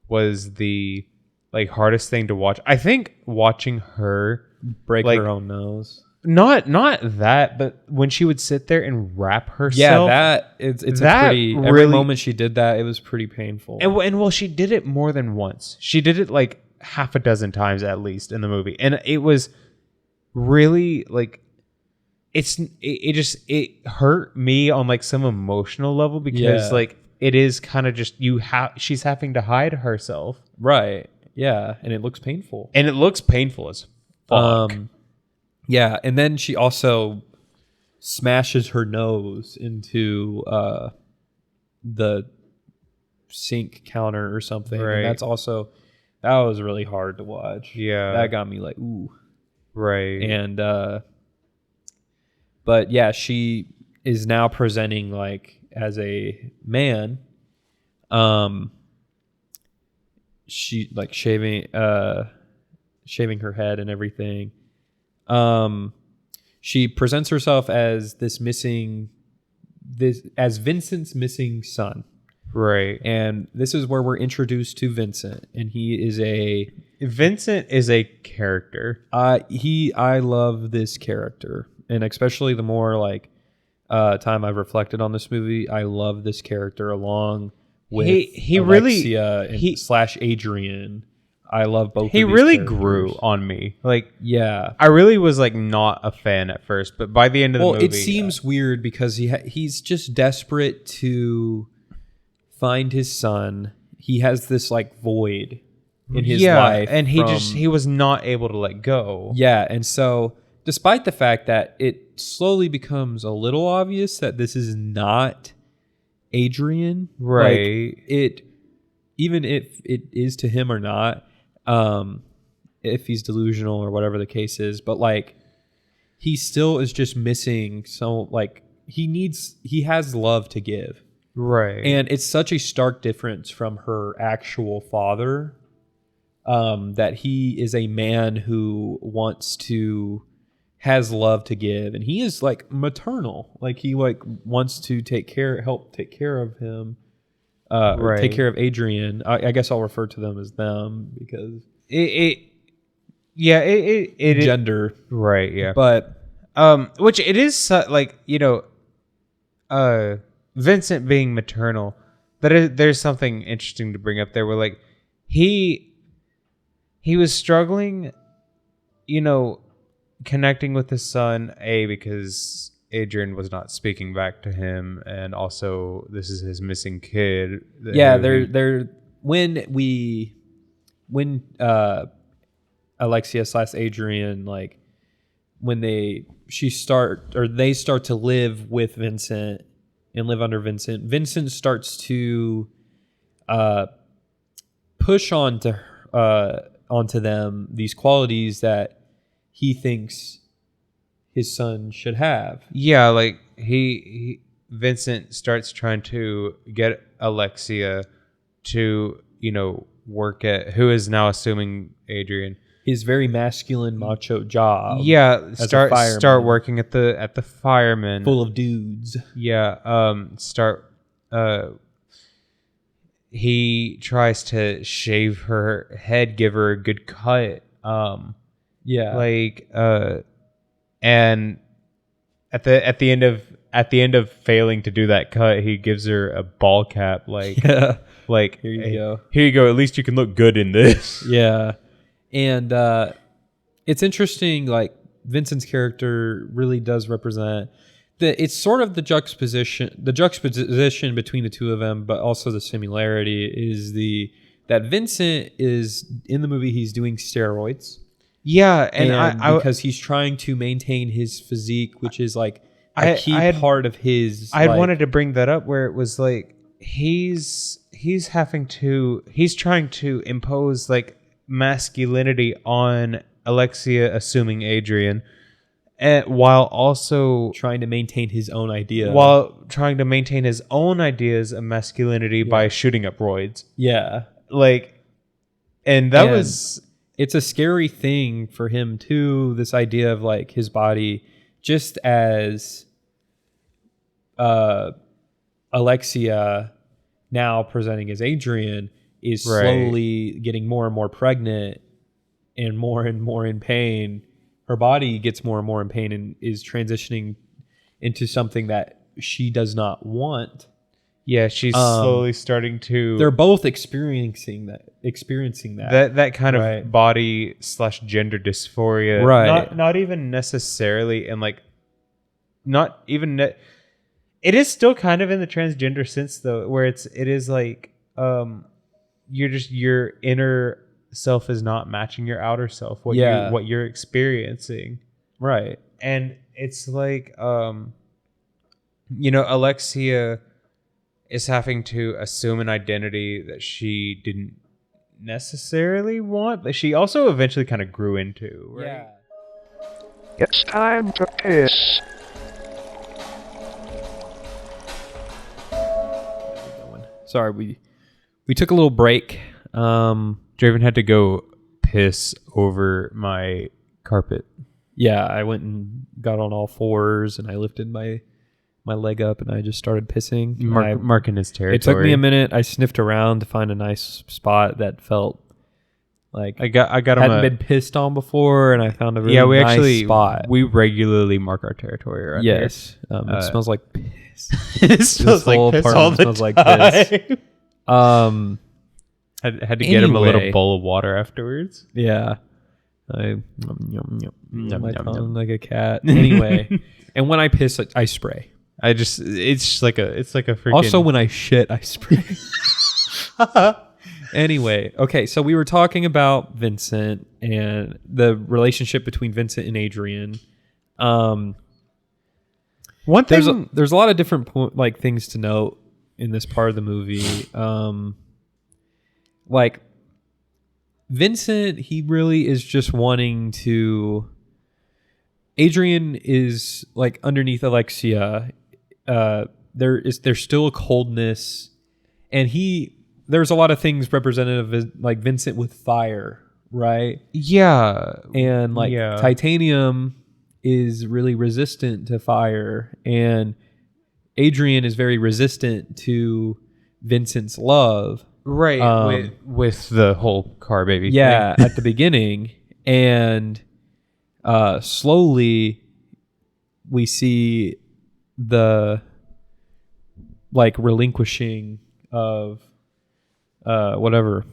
was the like hardest thing to watch. I think watching her break her own nose. Not that, but when she would sit there and wrap herself. Yeah, every moment she did that, it was pretty painful. And well, she did it more than once. She did it like half a dozen times at least in the movie, and it was really like. It hurt me on like some emotional level because like it is kind of just she's having to hide herself, right? Yeah, and it looks painful. As fuck. Yeah, and then she also smashes her nose into the sink counter or something. Right. And that was really hard to watch. Yeah, that got me like, ooh, right. And but yeah, she is now presenting like as a man. She like shaving her head and everything. She presents herself as as Vincent's missing son. Right. And this is where we're introduced to Vincent, and Vincent is a character. I love this character. And especially the more like time I've reflected on this movie, I love this character along with Alexia / Adrian. I love both. He of these really characters. grew on me. Like, yeah, I really was like not a fan at first, but by the end of the movie, it seems weird because he's just desperate to find his son. He has this like void in his life, and he was not able to let go. Yeah, and so despite the fact that it slowly becomes a little obvious that this is not Adrian, right? Like even if it is to him or not, if he's delusional or whatever the case is, but like he still is just missing. So like he has love to give, right? And it's such a stark difference from her actual father, that he is a man who has love to give, and he is like maternal, like he like wants to help take care of him, right. Take care of Adrian. I guess I'll refer to them as them because it gender, right? Yeah, but which it is like Vincent being maternal, there's something interesting to bring up there where like he he was struggling, connecting with his son, because Adrian was not speaking back to him, and also this is his missing kid. Yeah, when Alexia / Adrian, like when they start to live with Vincent and live under Vincent. Vincent starts to push onto them these qualities that he thinks his son should have. Yeah, like Vincent starts trying to get Alexia to, work at, who is now assuming Adrian, his very masculine macho job. Yeah, start working at the fireman, full of dudes. Yeah, he tries to shave her head, give her a good cut. And at the end of failing to do that cut, he gives her a ball cap. Here you go. Here you go. At least you can look good in this. Yeah, and it's interesting. Like Vincent's character really does represent it's sort of the juxtaposition between the two of them, but also the similarity is that Vincent is in the movie. He's doing steroids. Yeah, and because he's trying to maintain his physique, which is like a key part of his. I wanted to bring that up, where it was like he's trying to impose like masculinity on Alexia, assuming Adrian, while also trying to maintain his own idea. While trying to maintain his own ideas of masculinity by shooting up roids. Yeah, it's a scary thing for him too, this idea of like his body, just as Alexia, now presenting as Adrian, is slowly getting more and more pregnant and more in pain. Her body gets more and more in pain and is transitioning into something that she does not want. Yeah, she's slowly starting to. They're both experiencing that. That kind of body / gender dysphoria. Right. Not even necessarily, and like, not even. It is still kind of in the transgender sense though, where it is like, your inner self is not matching your outer self. What you're experiencing. Right. And it's like, Alexia is having to assume an identity that she didn't necessarily want, but she also eventually kind of grew into. Right? Yeah. It's time to piss. Sorry, we took a little break. Draven had to go piss over my carpet. Yeah, I went and got on all fours and I lifted my leg up and I just started pissing. Marking his territory. It took me a minute. I sniffed around to find a nice spot that felt like I got hadn't been pissed on before, and I found a really nice spot. We regularly mark our territory around here. Yes, it smells like piss. It smells like piss all the time. Like piss. Had to get him a little bowl of water afterwards. Yeah. My tongue like a cat. Anyway, and when I piss, I spray. It's like a freaking. Also, when I shit, I spray. Anyway, okay, so we were talking about Vincent and the relationship between Vincent and Adrian. One thing, there's a lot of different things to note in this part of the movie. Like Vincent, he really is just wanting to. Adrian is like underneath Alexia. There's still a coldness, and there's a lot of things representative of like Vincent with fire, right? Yeah, and titanium is really resistant to fire, and Adrian is very resistant to Vincent's love. Right, with the whole car baby thing. At the beginning. And slowly we see the relinquishing of whatever.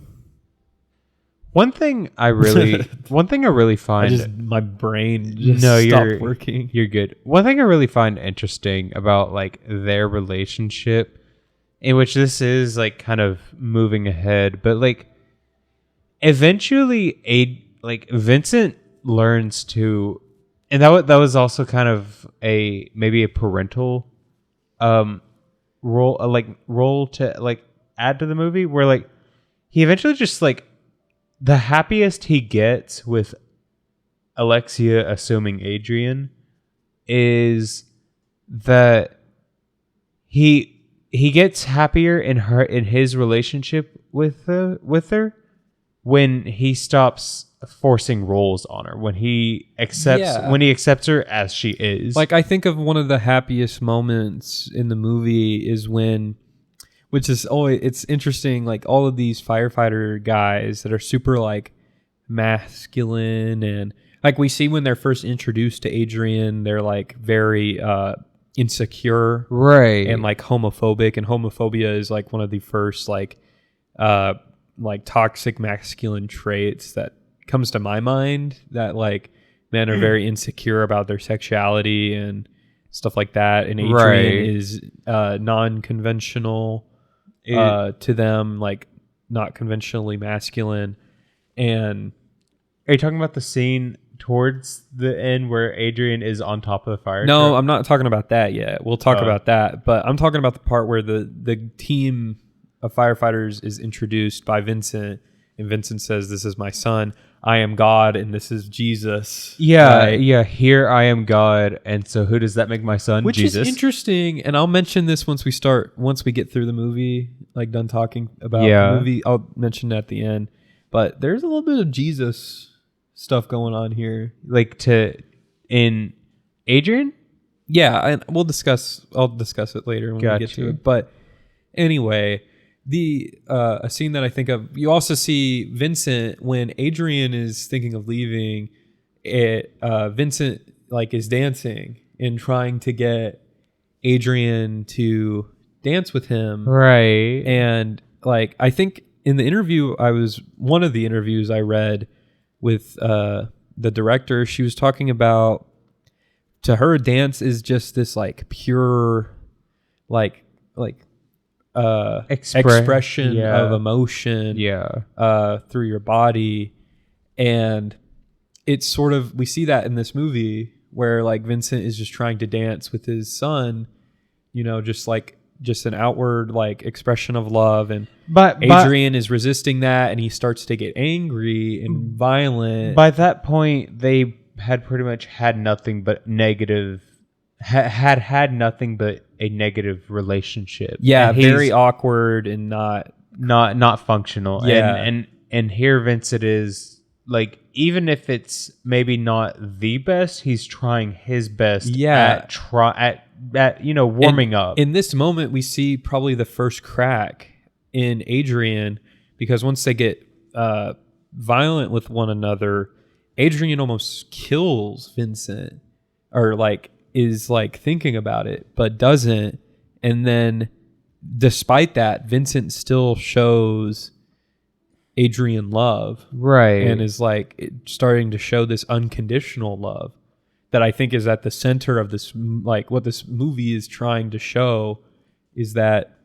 One thing I really find my brain just stopped working. You're good. One thing I really find interesting about like their relationship, in which this is like kind of moving ahead, but like eventually Vincent learns to, and that was also kind of maybe a parental role to like add to the movie, where like he eventually just like the happiest he gets with Alexia assuming Adrian is that he gets happier in his relationship with her when he stops forcing roles on her, when he accepts her as she is. Like, I think of one of the happiest moments in the movie is when, which is always, it's interesting, like all of these firefighter guys that are super like masculine, and like we see when they're first introduced to Adrian, they're like very insecure, right, and like homophobic, and homophobia is like one of the first like toxic masculine traits that comes to my mind, that like men are very insecure about their sexuality and stuff like that, and Adrian is non-conventional to them, like not conventionally masculine. And are you talking about the scene towards the end where Adrian is on top of the fire no truck? I'm not talking about that yet. We'll talk about that, but I'm talking about the part where the team of firefighters is introduced by Vincent, and Vincent says, "This is my son. I am God, and this is Jesus." Yeah, right? Yeah. Here I am God, and so who does that make my son? Which Jesus. is interesting, and I'll mention this once we get through the movie, like done talking about the movie. I'll mention it at the end, but there's a little bit of Jesus stuff going on here, like in Adrian. Yeah, and I'll discuss it later when we get to it. But anyway, a scene that I think of, you also see Vincent when Adrian is thinking of leaving. Vincent like is dancing and trying to get Adrian to dance with him, right? And like I think in the interview, one of the interviews I read with the director, she was talking about, to her, dance is just this like pure expression of emotion through your body. And it's sort of, we see that in this movie where like Vincent is just trying to dance with his son, just an outward like expression of love, and Adrian is resisting that, and he starts to get angry and violent. By that point, they had pretty much had nothing but negative, had nothing but a negative relationship. Yeah, very awkward and not functional. Yeah, and here Vincent is like, even if it's maybe not the best, he's trying his best. Yeah, at warming up. In this moment, we see probably the first crack in Adrian, because once they get violent with one another, Adrian almost kills Vincent, or like is like thinking about it but doesn't. And then despite that, Vincent still shows Adrian love, right, and is like starting to show this unconditional love that I think is at the center of this, like what this movie is trying to show, is that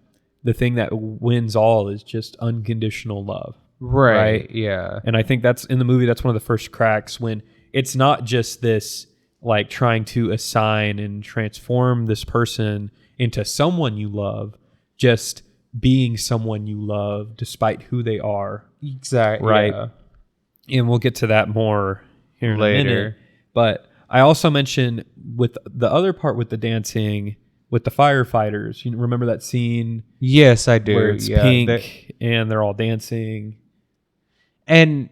the thing that wins all is just unconditional love. Right? Yeah. And I think that's in the movie, that's one of the first cracks, when it's not just this like trying to assign and transform this person into someone you love, just being someone you love despite who they are. Exactly. Right. Yeah. And we'll get to that more here in a minute. But I also mentioned with the other part with the dancing with the firefighters, you remember that scene? Yes, I do. Where it's pink and they're all dancing. And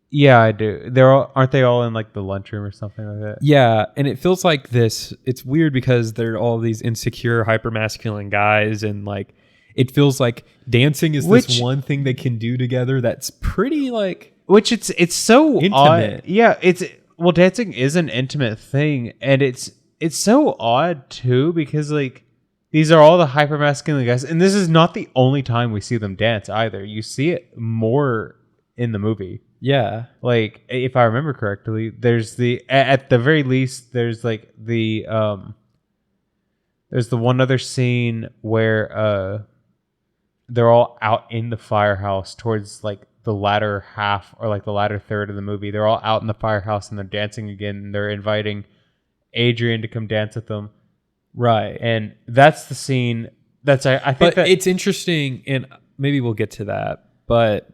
yeah, I do. Aren't they all in like the lunchroom or something like that? Yeah, and it feels like this. It's weird because they're all these insecure, hypermasculine guys, and like it feels like dancing is this one thing they can do together that's pretty like, which it's so intimate. Odd. Yeah, dancing is an intimate thing, and it's so odd too, because like these are all the hypermasculine guys, and this is not the only time we see them dance either. You see it more in the movie. Yeah. Like, if I remember correctly, there's at the very least, there's like there's the one other scene where they're all out in the firehouse towards like the latter half or like the latter third of the movie. They're all out in the firehouse and they're dancing again. And they're inviting Adrian to come dance with them. Right. And that's the scene. That's I think but it's interesting, and maybe we'll get to that. But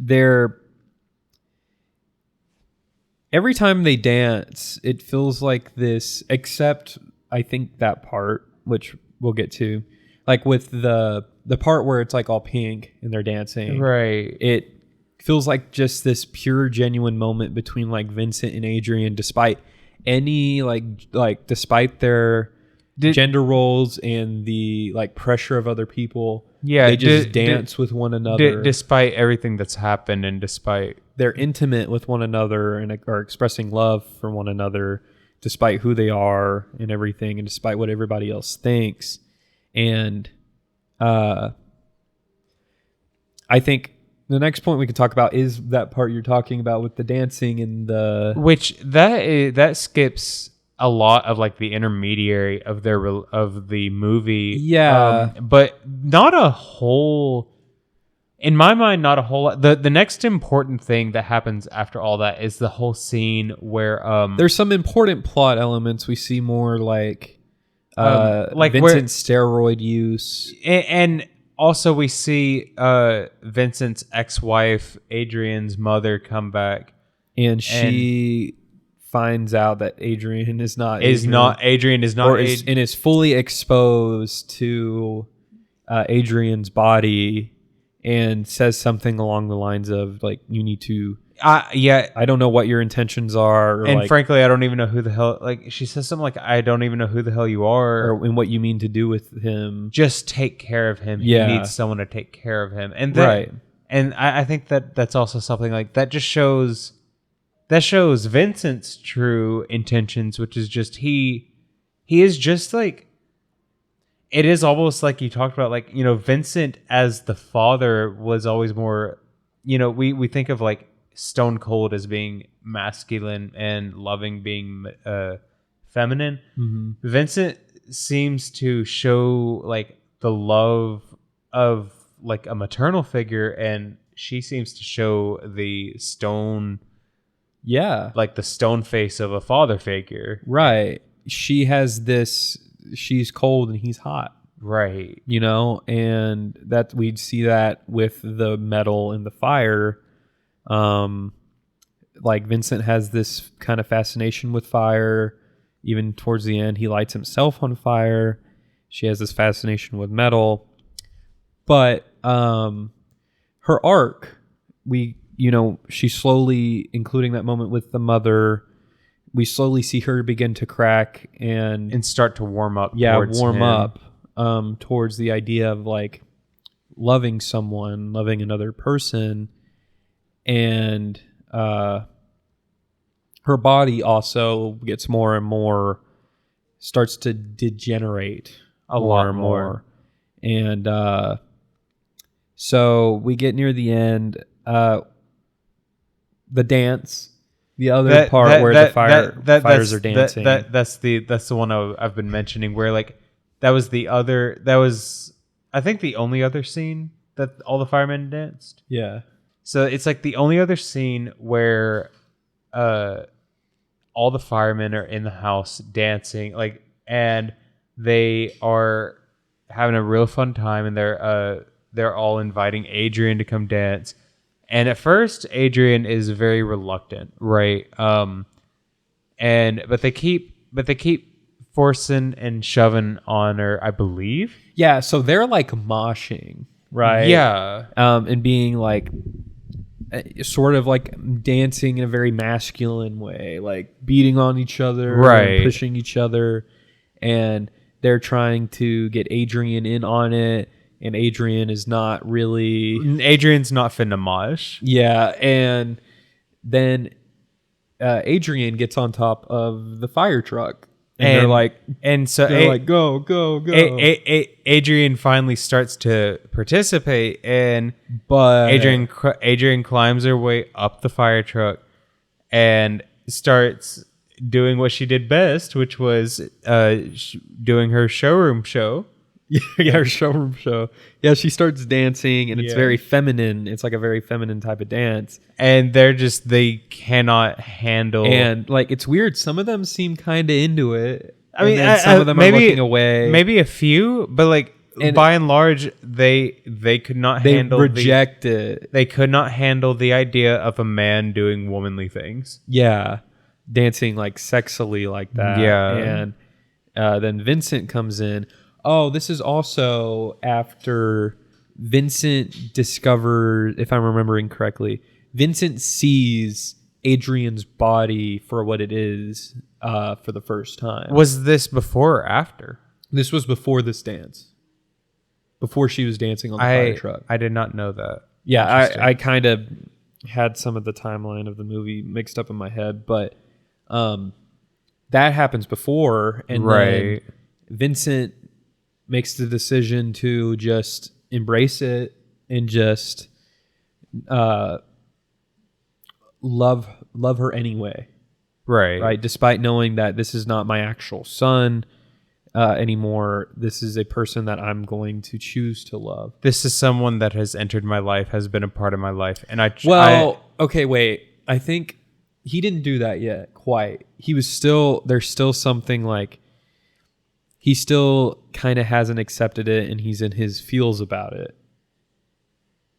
they're every time they dance, it feels like this. Except I think that part, which we'll get to, like with the part where it's like all pink and they're dancing. Right. It feels like just this pure, genuine moment between like Vincent and Adrian, despite any like despite their gender roles and the like pressure of other people. Yeah, they just dance with one another despite everything that's happened, and despite they're intimate with one another and are expressing love for one another, despite who they are and everything, and despite what everybody else thinks. And I think the next point we can talk about is that part you're talking about with the dancing and the which that skips a lot of like the intermediary of the movie. Yeah. But not a whole, in my mind, not a whole lot. The next important thing that happens after all that is the whole scene where there's some important plot elements. We see more like Vincent's steroid use, and also we see Vincent's ex-wife Adrian's mother come back, and she finds out that Adrian is not and is fully exposed to Adrian's body, and says something along the lines of like, you need to I don't know what your intentions are, and like, frankly I don't even know who the hell, like she says something like, I don't even know who the hell you are, and what you mean to do with him. Just take care of him. He needs someone to take care of him. And right. And I think that's also something like that just shows Vincent's true intentions, which is just he is just like, it is almost like you talked about, like, you know, Vincent as the father was always more, you know, we think of like Stone Cold as being masculine and Loving being feminine. Mm-hmm. Vincent seems to show like the love of like a maternal figure, and she seems to show the stone. Yeah. Like the stone face of a father figure. Right. She has this, she's cold and he's hot. Right. You know, and that we'd see that with the metal and the fire. Like Vincent has this kind of fascination with fire. Even towards the end, he lights himself on fire. She has this fascination with metal. But her arc, she slowly, including that moment with the mother, we slowly see her begin to crack and start to warm up. Towards the idea of like loving someone, loving another person. And her body also gets more and more, starts to degenerate a lot more. And so we get near the end. The dance, the other part where the fighters are dancing. That's the one I've been mentioning, where like that was I think the only other scene that all the firemen danced. Yeah. So it's like the only other scene where all the firemen are in the house dancing, like, and they are having a real fun time, and they're all inviting Adrian to come dance. And at first, Adrian is very reluctant, right? But they keep forcing and shoving on her, I believe. Yeah, so they're like moshing, right? Yeah. And being like, sort of like dancing in a very masculine way, like beating on each other, right? And pushing each other, and they're trying to get Adrian in on it. And Adrian's not finna mosh. Yeah, and then Adrian gets on top of the fire truck they're like, go. Adrian finally starts to participate, but Adrian climbs her way up the fire truck and starts doing what she did best, which was doing her showroom show. Yeah, her showroom show. Yeah, she starts dancing, and it's very feminine. It's like a very feminine type of dance. And they cannot handle. And like, it's weird. Some of them seem kind of into it. I mean, some of them are looking away. Maybe a few, but like by and large, they could not handle. They reject it. They could not handle the idea of a man doing womanly things. Yeah, dancing like sexily like that. Yeah, and then Vincent comes in. Oh, this is also after Vincent discovers, if I'm remembering correctly, Vincent sees Adrian's body for what it is for the first time. Was this before or after? This was before this dance. Before she was dancing on the fire truck. I did not know that. Yeah, I kind of had some of the timeline of the movie mixed up in my head, but that happens before, and then Vincent makes the decision to just embrace it and just love her anyway. Right. Despite knowing that this is not my actual son anymore, this is a person that I'm going to choose to love. This is someone that has entered my life, has been a part of my life, and okay, wait. I think he didn't do that yet. Quite. He was still. There's still something like. He still kind of hasn't accepted it, and he's in his feels about it.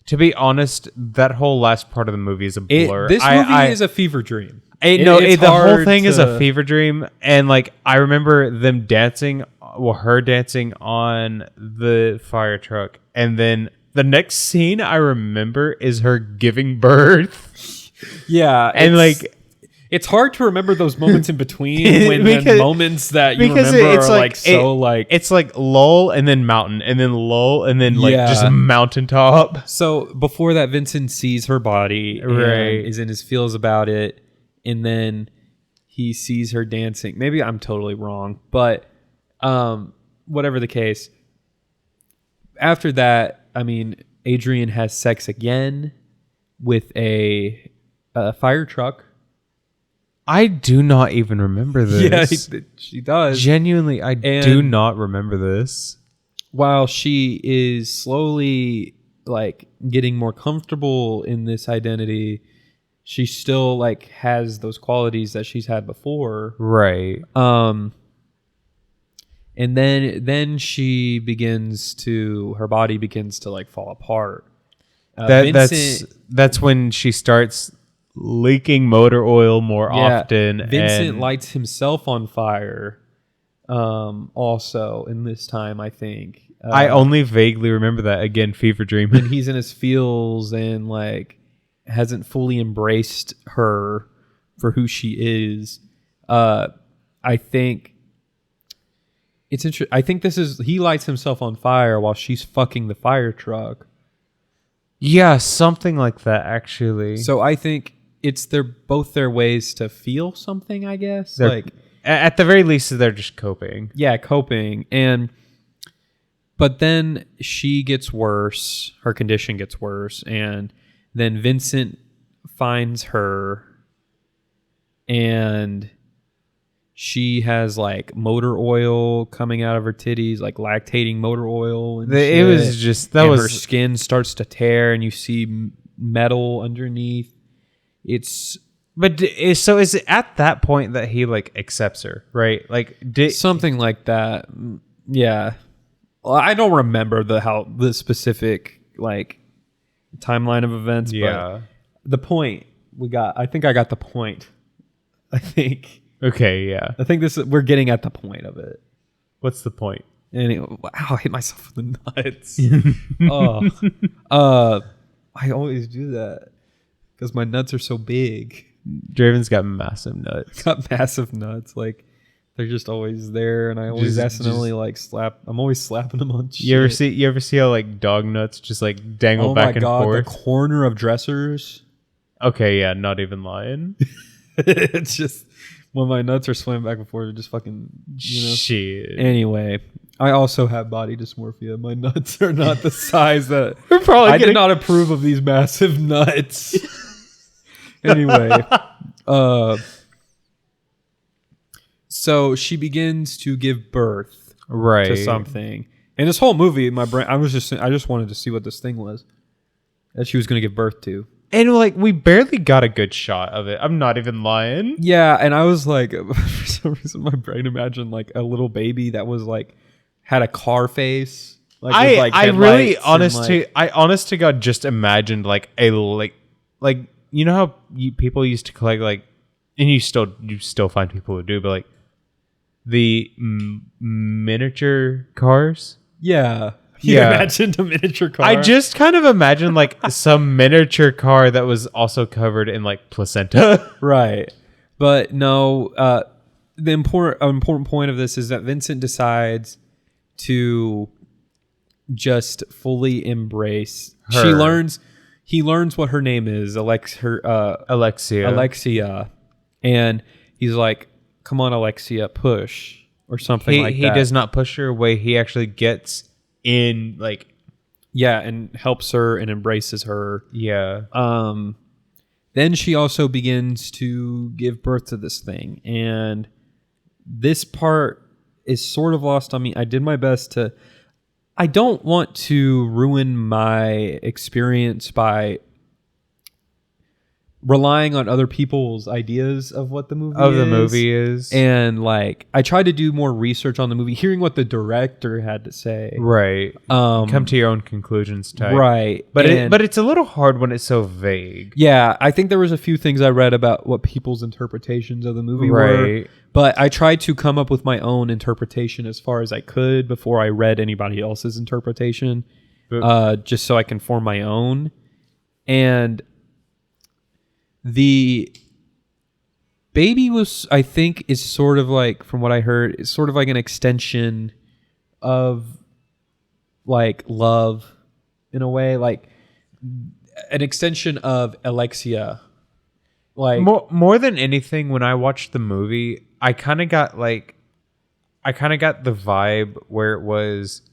To be honest, that whole last part of the movie is a blur. This movie is a fever dream. The whole thing is a fever dream, and like I remember them dancing, her dancing on the fire truck, and then the next scene I remember is her giving birth. Yeah, and like. It's hard to remember those moments in between when moments that you remember it's are it's like lull and then mountain and then lull and then like just mountaintop. So before that, Vincent sees her body, and is in his feels about it, and then he sees her dancing. Maybe I'm totally wrong, but whatever the case. After that, I mean, Adrian has sex again with a fire truck. I do not even remember this. Yeah, she does. Genuinely, I do not remember this. While she is slowly like getting more comfortable in this identity, she still like has those qualities that she's had before. Right. And then she her body begins to like fall apart. That's when she starts leaking motor oil more often. Vincent lights himself on fire also in this time, I think. I only vaguely remember that. Again, fever dream. And he's in his feels and like hasn't fully embraced her for who she is. I think it's interesting. I think he lights himself on fire while she's fucking the fire truck. Yeah, something like that, actually. So I think it's both their ways to feel something, I guess. Like at the very least, they're just coping. Yeah, coping. But then she gets worse. Her condition gets worse. And then Vincent finds her. And she has like motor oil coming out of her titties, like lactating motor oil. And it was just her skin starts to tear, and you see metal underneath. Is it at that point that he like accepts her, right? Like something like that. Yeah. Well, I don't remember the specific like timeline of events. Yeah. But the point I think I got the point. I think. Okay. Yeah. I think we're getting at the point of it. What's the point? Anyway, wow, I hit myself in the nuts. I always do that. Because my nuts are so big. Draven's got massive nuts. Like they're just always there, and I always accidentally like slap. I'm always slapping them on shit. You ever see how like dog nuts just like dangle back and forth? The corner of dressers. Okay, yeah, not even lying. It's just when my nuts are swimming back and forth, they're just fucking, Shit. Anyway, I also have body dysmorphia. My nuts are not the size that probably I did not approve of these massive nuts. Anyway, so she begins to give birth to something. And this whole movie, in my brain, I just wanted to see what this thing was that she was going to give birth to. And like we barely got a good shot of it. I'm not even lying. Yeah, and I was like, for some reason, my brain imagined like a little baby that was like had a car face. Like, I honest to God just imagined like a like you know how people used to collect like, and you still find people who do, but like the miniature cars. Yeah. You imagined a miniature car. I just kind of imagined like some miniature car that was also covered in like placenta. Right. But no, the important point of this is that Vincent decides to just fully embrace her. He learns what her name is, Alexia. And he's like, come on, Alexia, push. Or something like that. He does not push her away. He actually gets in, like... Yeah, and helps her and embraces her. Yeah. Then she also begins to give birth to this thing. And this part is sort of lost on me. I did my best to... I don't want to ruin my experience by relying on other people's ideas of what the movie is. And like, I tried to do more research on the movie, hearing what the director had to say. Right. Come to your own conclusions type. Right. But it's a little hard when it's so vague. Yeah. I think there was a few things I read about what people's interpretations of the movie were. But I tried to come up with my own interpretation as far as I could before I read anybody else's interpretation, just so I can form my own. And the baby was, I think, is sort of like, from what I heard, is sort of like an extension of like love in a way, like an extension of Alexia. Like more than anything, when I watched the movie, I kind of got the vibe where it was,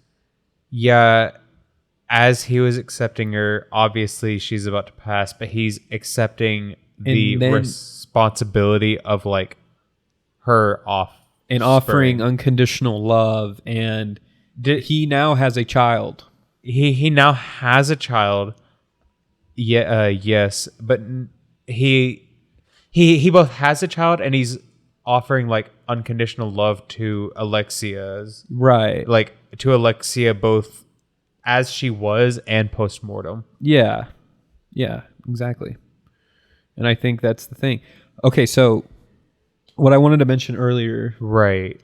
yeah, as he was accepting her, obviously she's about to pass, but he's accepting the responsibility of like her offering unconditional love, and he now has a child. He now has a child. Yeah, yes, but he both has a child and he's offering like unconditional love to Alexia's. Right. Like to Alexia both as she was and post-mortem. Yeah. Yeah, exactly. And I think that's the thing. Okay, so what I wanted to mention earlier. Right.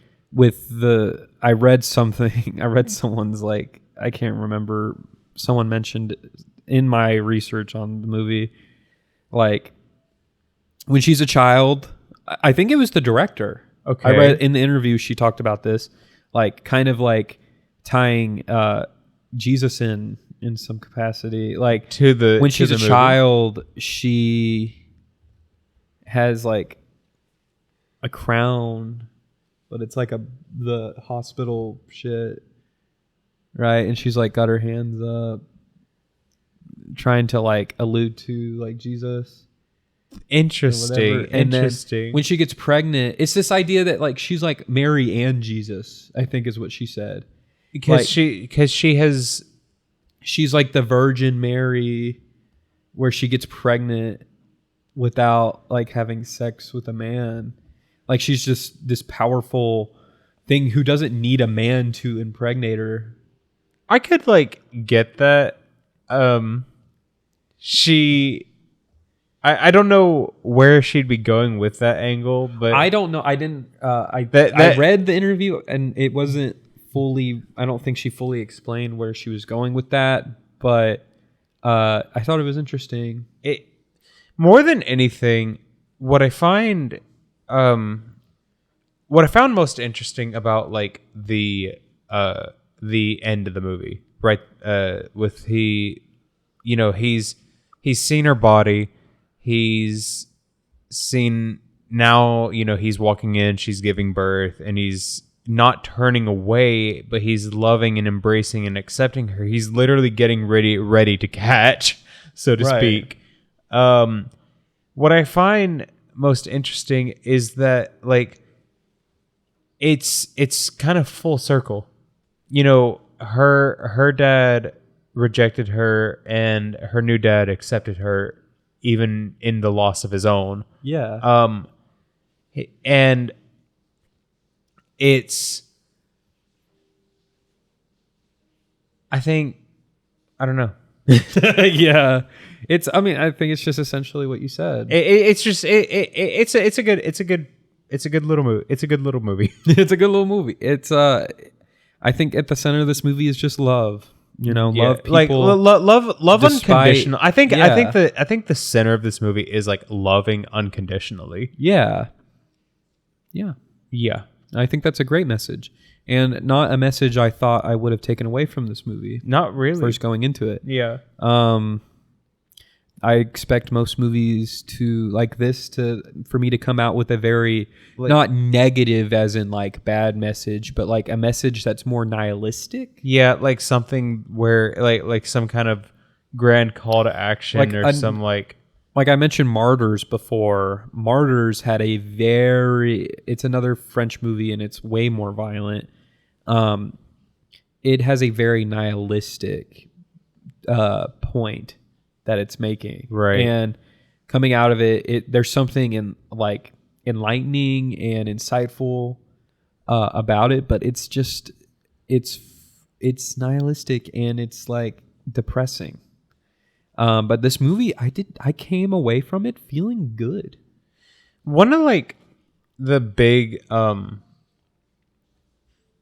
I read someone's like, I can't remember, someone mentioned in my research on the movie, like when she's a child, I think it was the director. Okay. I read in the interview, she talked about this, like kind of like tying Jesus in some capacity, like when she's a child, she has like a crown, but it's like the hospital shit, right? And she's like got her hands up, trying to like allude to like Jesus. Interesting. And then when she gets pregnant, it's this idea that like she's like Mary and Jesus, I think is what she said. Because she's like the Virgin Mary, where she gets pregnant without like having sex with a man. Like she's just this powerful thing who doesn't need a man to impregnate her. I could like get that. I don't know where she'd be going with that angle, but I don't know. I didn't. I read the interview and it wasn't fully. I don't think she fully explained where she was going with that, but I thought it was interesting. It more than anything, what I found most interesting about like the end of the movie, right? With he's seen her body. He's seen now, he's walking in, she's giving birth, and he's not turning away, but he's loving and embracing and accepting her. He's literally getting ready to catch, so to speak. What I find most interesting is that, like, it's kind of full circle. Her dad rejected her, and her new dad accepted her, even in the loss of his own. Yeah. And I don't know. Yeah. I think it's just essentially what you said. It's a good little movie. It's a good little movie. It's a good little movie. It's I think at the center of this movie is just love. Love people, like love despite, unconditional. I think the center of this movie is like loving unconditionally. Yeah. I think that's a great message, and not a message I thought I would have taken away from this movie. Not really. First going into it. Yeah. I expect most movies for me to come out with a very not negative as in like bad message, but like a message that's more nihilistic. Yeah, like something where like some kind of grand call to action, like like I mentioned Martyrs before. Martyrs had it's another French movie and it's way more violent. It has a very nihilistic point that it's making, right? And coming out of it, there's something enlightening and insightful about it, but it's nihilistic and it's like depressing. But this movie, I came away from it feeling good. One of like the big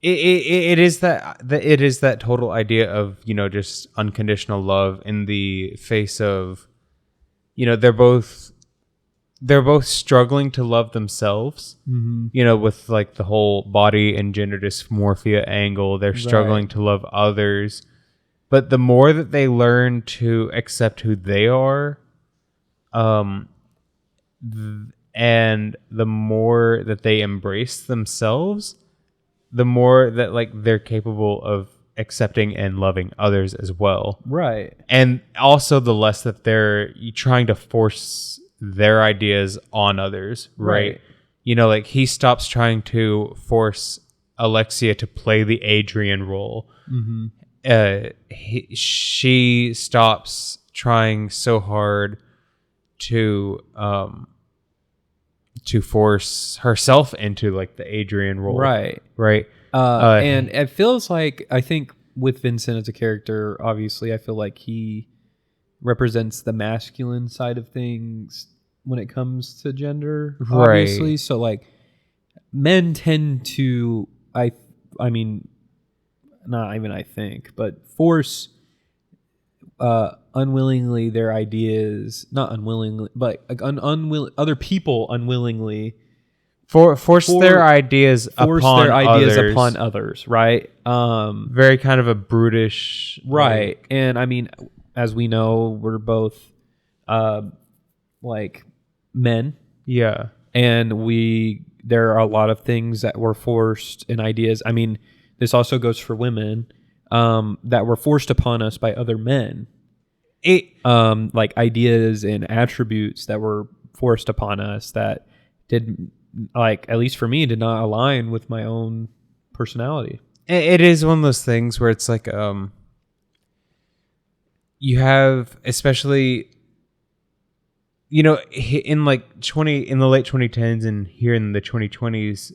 it is that total idea of just unconditional love in the face of they're both struggling to love themselves. Mm-hmm. With like the whole body and gender dysmorphia angle, they're struggling to love others. But the more that they learn to accept who they are, and the more that they embrace themselves, the more that like they're capable of accepting and loving others as well. Right. And also the less that they're trying to force their ideas on others, right? Like he stops trying to force Alexia to play the Adrian role. Mm-hmm. She stops trying so hard to force herself into like the Adrian role, right? And it feels like, I think with Vincent as a character, obviously I feel like he represents the masculine side of things when it comes to gender, obviously. Right. So like men tend to, I mean, not even I think, but force unwillingly their ideas, not unwillingly, but like other people unwillingly force their ideas upon others, right? Very kind of a brutish, right? And I mean, as we know, we're both like men, yeah, and there are a lot of things that were forced and ideas. I mean, this also goes for women that were forced upon us by other men. Like ideas and attributes that were forced upon us that did, like, at least for me, did not align with my own personality. It is one of those things where it's like you have, especially in the late 2010s and here in the 2020s,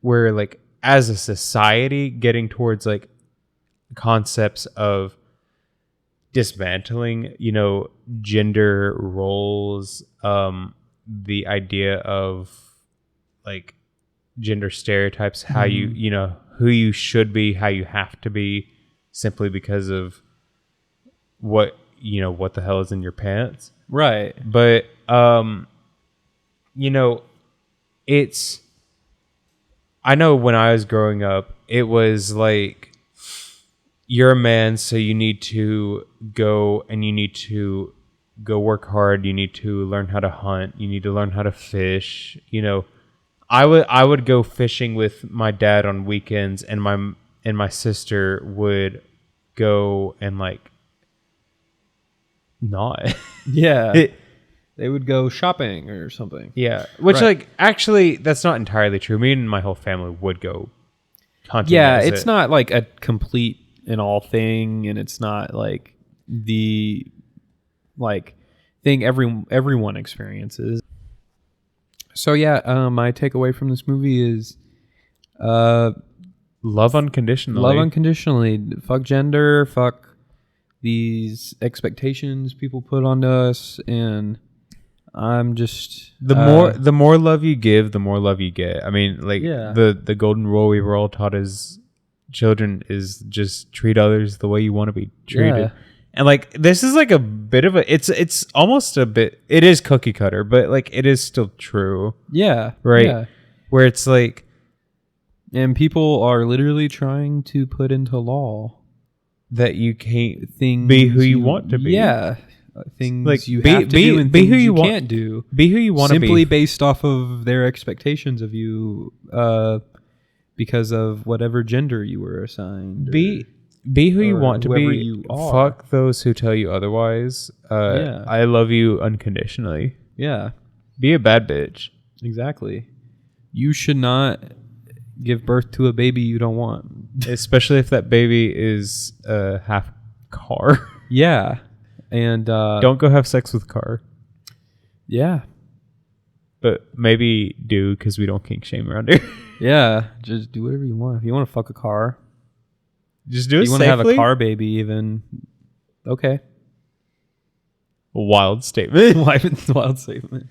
we're like as a society getting towards like concepts of dismantling gender roles, the idea of like gender stereotypes, how you who you should be, how you have to be, simply because of what the hell is in your pants, right? But it's, I know when I was growing up, it was like, you're a man, so you need to go and you need to go work hard. You need to learn how to hunt. You need to learn how to fish. You know, I would go fishing with my dad on weekends, and my sister would go and like not. Yeah. They would go shopping or something. Yeah. Which like actually that's not entirely true. Me and my whole family would go hunting. Yeah, it's not like a complete and all thing, and it's not like the like thing everyone experiences. So yeah, my takeaway from this movie is love unconditionally. Love unconditionally. Fuck gender, fuck these expectations people put onto us, and I'm just the more love you give, the more love you get. I mean, like the golden rule we were all taught as children is just treat others the way you want to be treated. Yeah. And like this is like a bit of a it's almost a bit, it is cookie cutter, but like it is still true. Yeah. Right. Yeah. Where it's like, and people are literally trying to put into law that you can't be who you want to be. Yeah. Things like you have to do and things you can't do. Be who you want to be. Simply based off of their expectations of you because of whatever gender you were assigned. Be who you want to be. You are. Fuck those who tell you otherwise. I love you unconditionally. Yeah. Be a bad bitch. Exactly. You should not give birth to a baby you don't want. Especially if that baby is half car. Yeah. And don't go have sex with car. Yeah. But maybe do, because we don't kink shame around here. Yeah. Just do whatever you want. If you want to fuck a car, just do it. If you want to have a car baby, even okay. Wild statement. Wild statement.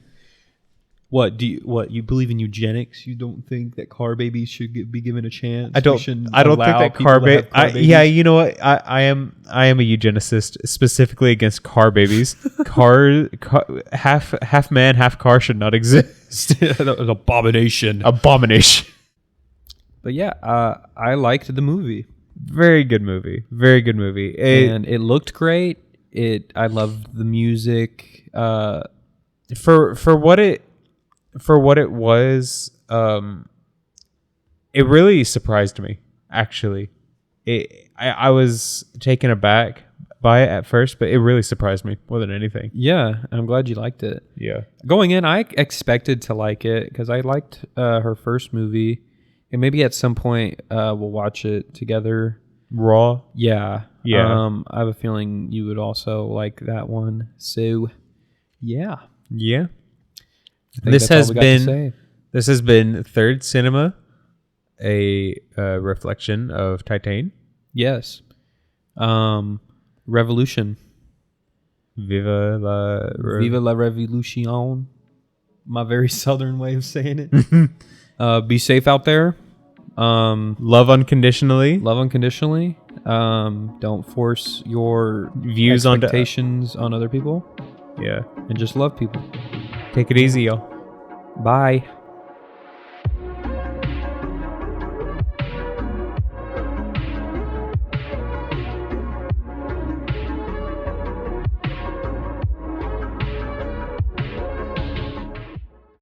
What you believe in eugenics? You don't think that car babies should be given a chance? I don't think that car babies. Yeah, you know what? I am a eugenicist, specifically against car babies. car half man, half car should not exist. That was an abomination. Abomination. But yeah, I liked the movie. Very good movie. Very good movie. And it looked great. I loved the music. For what it was, it really surprised me, actually. I was taken aback by it at first, but it really surprised me more than anything. Yeah, I'm glad you liked it. Yeah. Going in, I expected to like it because I liked her first movie. And maybe at some point we'll watch it together. Raw? Yeah. Yeah. I have a feeling you would also like that one. So, yeah. Yeah. This has been Third Cinema, a reflection of TITANE. Yes. Revolution. Viva la revolution. My very southern way of saying it. Be safe out there. Love unconditionally. Love unconditionally. Don't force your views expectations on other people. Yeah. And just love people. Take it easy, y'all. Bye.